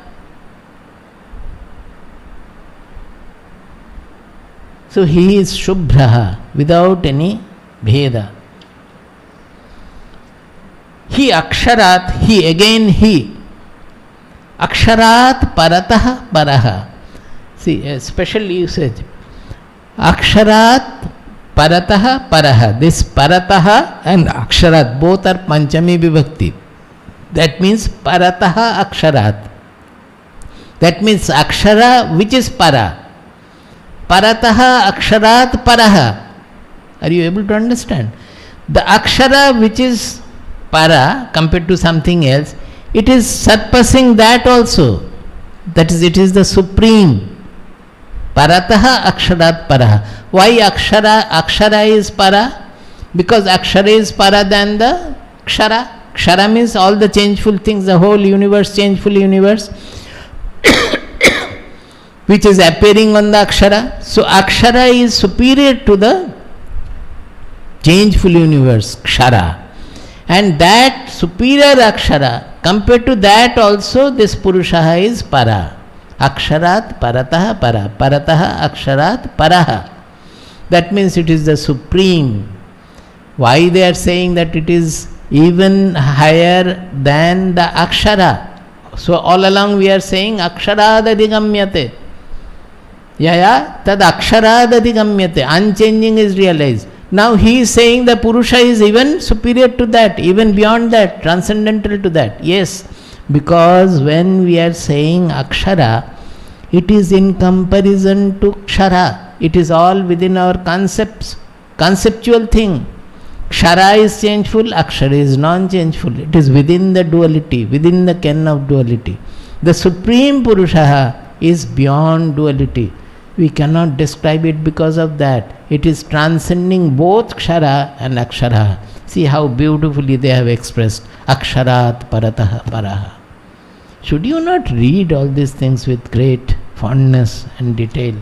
Speaker 1: So he is Shubhraha, without any bheda. He aksharat, he again he. Aksharat paratah paraha. See, a special usage. Aksharat paratah paraha. This paratah and aksharat both are panchami vibhakti. That means paratah aksharat. That means akshara which is para. Paratah aksharat paraha. Are you able to understand? The akshara which is para compared to something else, it is surpassing that also. That is, it is the supreme. Paratah aksharat paraha. Why akshara is para? Because akshara is para than the kshara. Kshara means all the changeful things, the whole universe, changeful universe, which is appearing on the akshara. So akshara is superior to the changeful universe, kshara. And that superior akshara, compared to that also this purusha is para. Aksharat paratah para. Paratah aksharat paraha. That means it is the supreme. Why they are saying that it is even higher than the akshara? So all along we are saying aksharad adhigamyate. Tad aksharad adhigamyate. Unchanging is realized. Now he is saying the Purusha is even superior to that, even beyond that, transcendental to that. Yes, because when we are saying akshara, it is in comparison to kshara. It is all within our concepts, conceptual thing. Kshara is changeful, akshara is non-changeful. It is within the duality, within the ken of duality. The Supreme Purusha is beyond duality. We cannot describe it because of that. It is transcending both kshara and akshara. See how beautifully they have expressed aksharat paratah paraha. Should you not read all these things with great fondness and detail?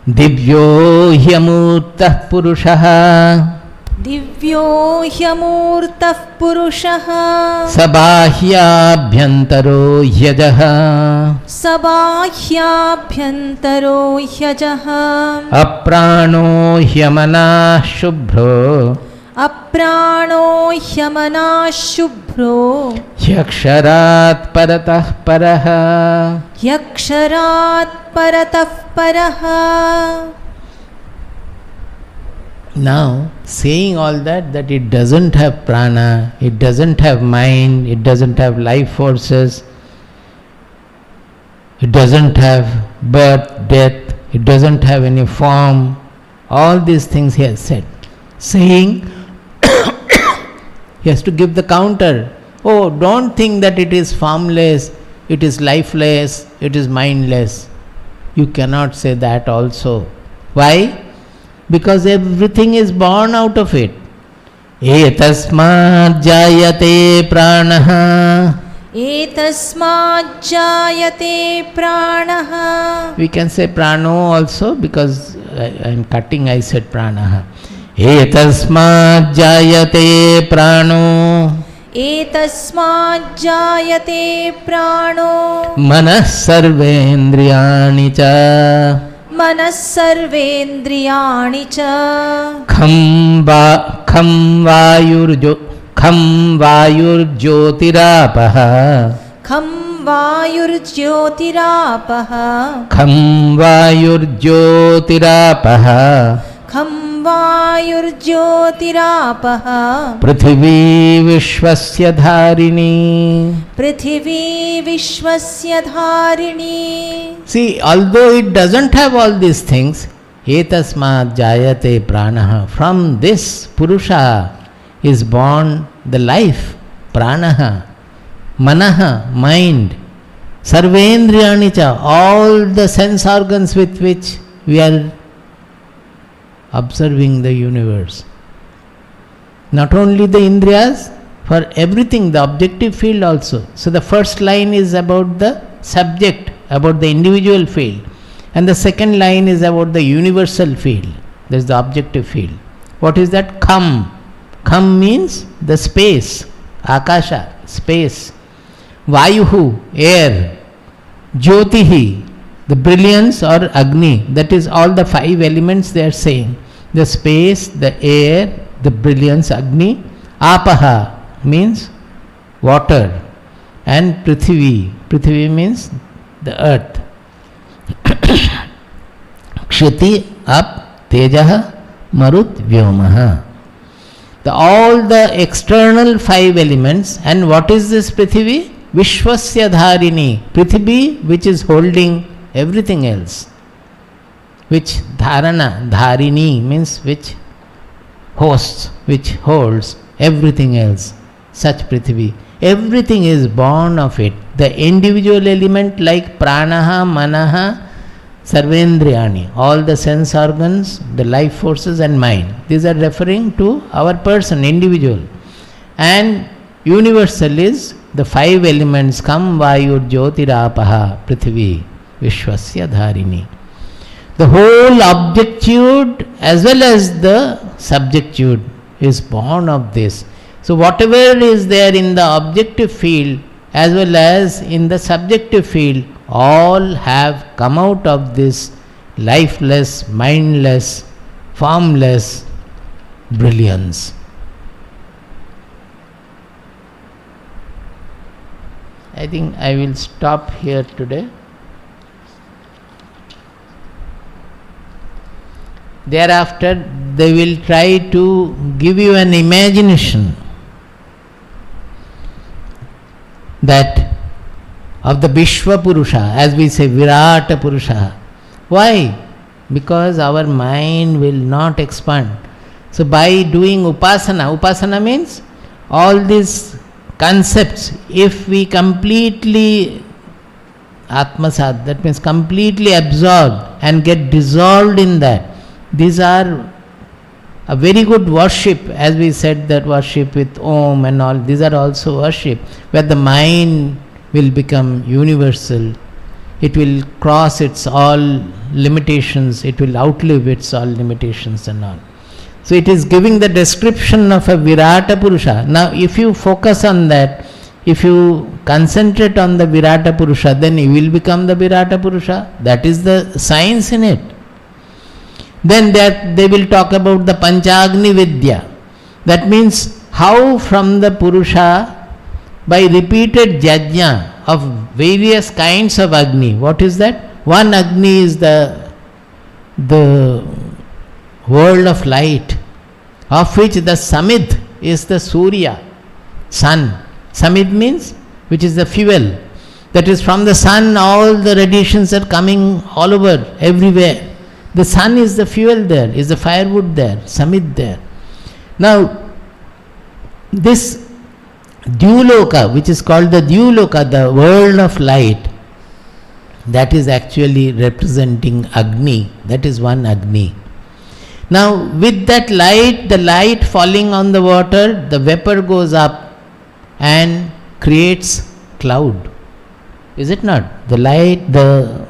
Speaker 1: Divyo hyamurtah purushaha.
Speaker 2: Divyo hyamurtah purushaha.
Speaker 1: Sabahyabhyantaro hyajaha.
Speaker 2: Sabahyabhyantaro hyajaha.
Speaker 1: Aprano hyamana shubhro.
Speaker 2: Aprano hyamana shubhro.
Speaker 1: Yaksharat paratah paraha.
Speaker 2: Yaksharat paratah paraha.
Speaker 1: Now, saying all that it doesn't have prana, it doesn't have mind, it doesn't have life forces, it doesn't have birth, death, it doesn't have any form, all these things he has said. Saying He has to give the counter. Oh, don't think that it is formless, it is lifeless, it is mindless. You cannot say that also. Why? Because everything is born out of it. Etasmat jayate pranaha.
Speaker 2: Etasmat jayate pranaha.
Speaker 1: We can say prano also, because I am cutting, I said pranaha. Etasmat jayate prano.
Speaker 2: Etasmat jayate prano.
Speaker 1: Manas sarvendriyani cha.
Speaker 2: Manas sarvendriyani cha.
Speaker 1: Kham vayurjyotirapaha.
Speaker 2: Kham vayurjyotirapaha.
Speaker 1: Kham vayurjyotirapaha.
Speaker 2: Kham vayurjyotirapaha.
Speaker 1: Prithvi vishvasya dharini.
Speaker 2: Prithvi vishvasya dharini.
Speaker 1: See, although it doesn't have all these things, etasmat jayate pranaha. From this Purusha is born the life, pranaha, manaha, mind, sarvendriyani cha, all the sense organs with which we are observing the universe. Not only the indriyas, for everything, the objective field also. So the first line is about the subject, about the individual field, and the second line is about the universal field. That is the objective field. What is that? Kham. Kham means the space, akasha, space. Vayuhu, air. Jyotihi, the brilliance or Agni. That is all the 5 elements they are saying. The space, the air, the brilliance, Agni. Apaha means water. And Prithvi. Prithvi means the earth. Kshiti, up, Tejaha, Marut, Vyomaha. All the external 5 elements. And what is this Prithvi? Vishvasya dharini. Prithvi, which is holding everything else. Which dharana, dharini means which hosts, which holds everything else. Such Prithvi. Everything is born of it. The individual element like pranaha, manaha, sarvendriyani, all the sense organs, the life forces and mind. These are referring to our person, individual. And universal is the 5 elements, kam vayur jyotirapaha, Prithvi, vishvasya dharini. The whole objectude as well as the subjectude is born of this. So whatever is there in the objective field as well as in the subjective field, all have come out of this lifeless, mindless, formless brilliance. I think I will stop here today. Thereafter, they will try to give you an imagination that of the Vishwa Purusha, as we say, Virata Purusha. Why? Because our mind will not expand. So by doing upasana means all these concepts, if we completely atmasad, that means completely absorbed and get dissolved in that, these are a very good worship, as we said that worship with Om and all, these are also worship, where the mind will become universal. It will cross its all limitations, it will outlive its all limitations and all. So it is giving the description of a Virata Purusha. Now if you focus on that, if you concentrate on the Virata Purusha, then you will become the Virata Purusha. That is the science in it. Then that they will talk about the Panchagni Vidya. That means how from the Purusha, by repeated jajna of various kinds of Agni. What is that? One Agni is the world of light, of which the Samid is the Surya, sun. Samid means which is the fuel. That is from the sun all the radiations are coming all over, everywhere. The sun is the fuel there, is the firewood there, Samid there. Now, this Dyuloka, which is called the Dyuloka, the world of light, that is actually representing Agni. That is one Agni. Now, with that light, the light falling on the water, the vapor goes up and creates cloud. Is it not? The light, the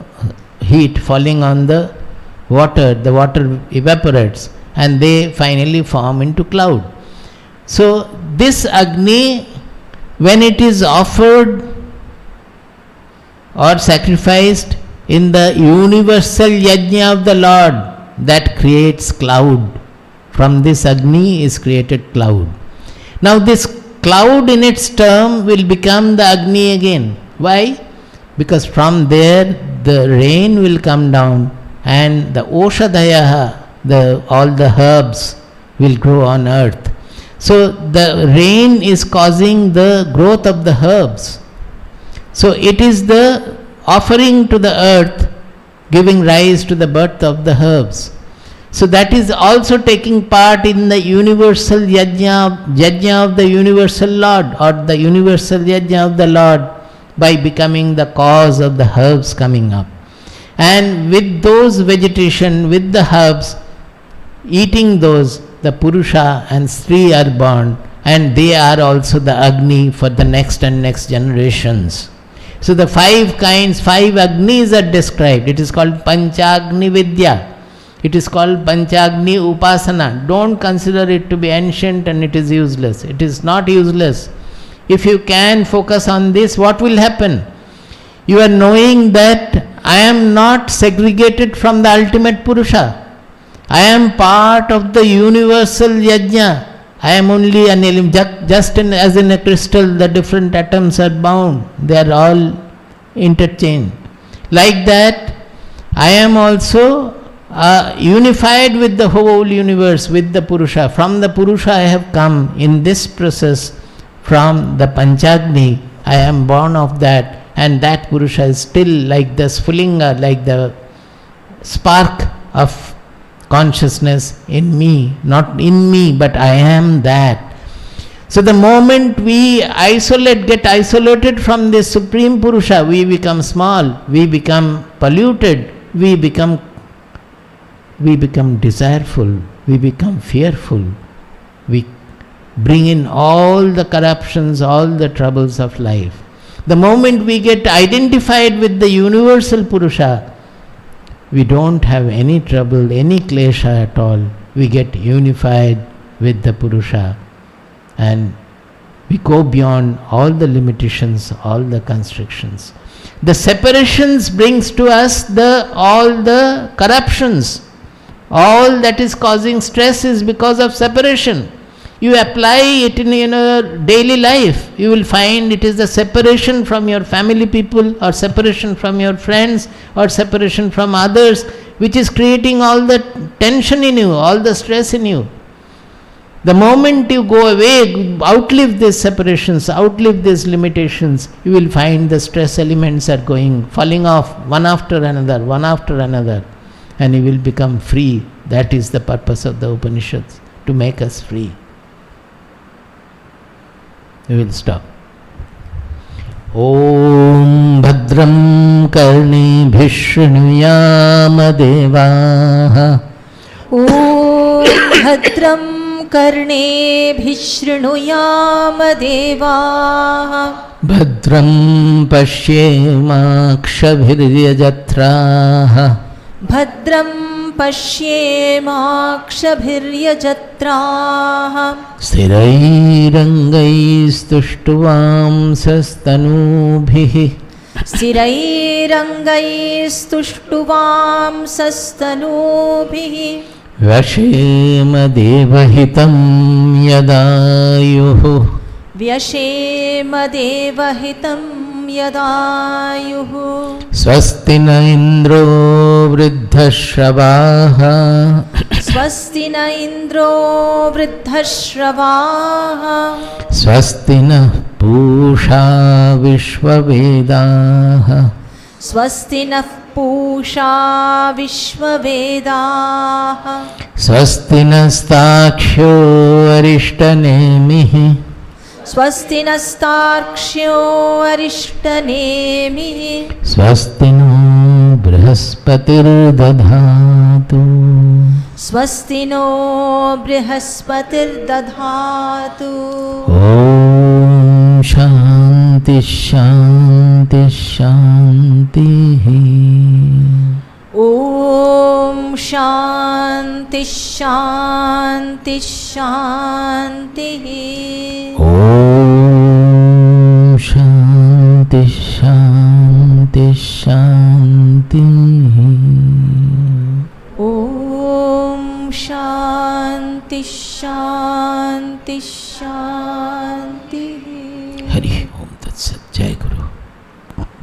Speaker 1: heat falling on the water evaporates and they finally form into cloud. So, this Agni, when it is offered or sacrificed in the universal yajna of the Lord, that creates cloud. From this Agni is created cloud. Now this cloud in its turn will become the Agni again. Why? Because from there the rain will come down and the Oshadhayaha, all the herbs will grow on earth. So the rain is causing the growth of the herbs. So it is the offering to the earth giving rise to the birth of the herbs. So that is also taking part in the universal yajna of the universal Lord, or the universal yajna of the Lord, by becoming the cause of the herbs coming up. And with those vegetation, with the herbs, eating those, the Purusha and Stri are born, and they are also the Agni for the next and next generations. So the 5 kinds, 5 Agnis are described. It is called Panchagni Vidya. It is called Panchagni Upasana. Don't consider it to be ancient and it is useless. It is not useless. If you can focus on this, what will happen? You are knowing that I am not segregated from the ultimate Purusha. I am part of the universal yajna. I am only an element, just as in a crystal, the different atoms are bound. They are all interchanged. Like that, I am also unified with the whole universe, with the Purusha. From the Purusha I have come in this process, from the Panchagni, I am born of that, and that Purusha is still like the Sfulinga, like the spark of consciousness in me, not in me, but I am that. So the moment we get isolated from this Supreme Purusha, we become small, we become polluted, we become desireful, we become fearful, we bring in all the corruptions, all the troubles of life. The moment we get identified with the universal Purusha, we don't have any trouble, any klesha at all. We get unified with the Purusha and we go beyond all the limitations, all the constrictions. The separations brings to us all the corruptions. All that is causing stress is because of separation. You apply it in your daily life, you will find it is the separation from your family people, or separation from your friends, or separation from others, which is creating all the tension in you, all the stress in you. The moment you go away, outlive these separations, outlive these limitations, you will find the stress elements are falling off one after another, and you will become free. That is the purpose of the Upanishads, to make us free. We will stop. Om Bhadram Karnibhih Shrunuyama Devaah.
Speaker 2: Om Bhadram Karnebhih Shrunuyama Devaah.
Speaker 1: Bhadram Pashyemakshabhiryajatraah.
Speaker 2: Bhadram Pashyemakshabhiryajatraah.
Speaker 1: Sthirairangaistuštuvamsastanubhih.
Speaker 2: Sthirairangaistuštuvamsastanubhih.
Speaker 1: Vyashema devahitam yadayuh.
Speaker 2: Vyashema devahitam yadayuh.
Speaker 1: Swasti na indro vruddhashravah.
Speaker 2: Swasti na indro vruddhashravah.
Speaker 1: Swasti na pusha vishvavedah.
Speaker 2: Swasti nah pusha vishvavedah.
Speaker 1: Swasti nastakshyo arishtanemih.
Speaker 2: स्वस्ति नस्तार्क्ष्यो अरिष्टनेमिः
Speaker 1: स्वस्ति no बृहस्पतिर्दधातु
Speaker 2: स्वस्ति no बृहस्पतिर्दधातु
Speaker 1: ॐ शान्ति शान्ति शान्तिः
Speaker 2: ॐ शान्ति शान्ति शान्तिः
Speaker 1: ॐ शान्ति शान्ति शान्तिः
Speaker 2: ॐ शान्ति शान्ति शान्तिः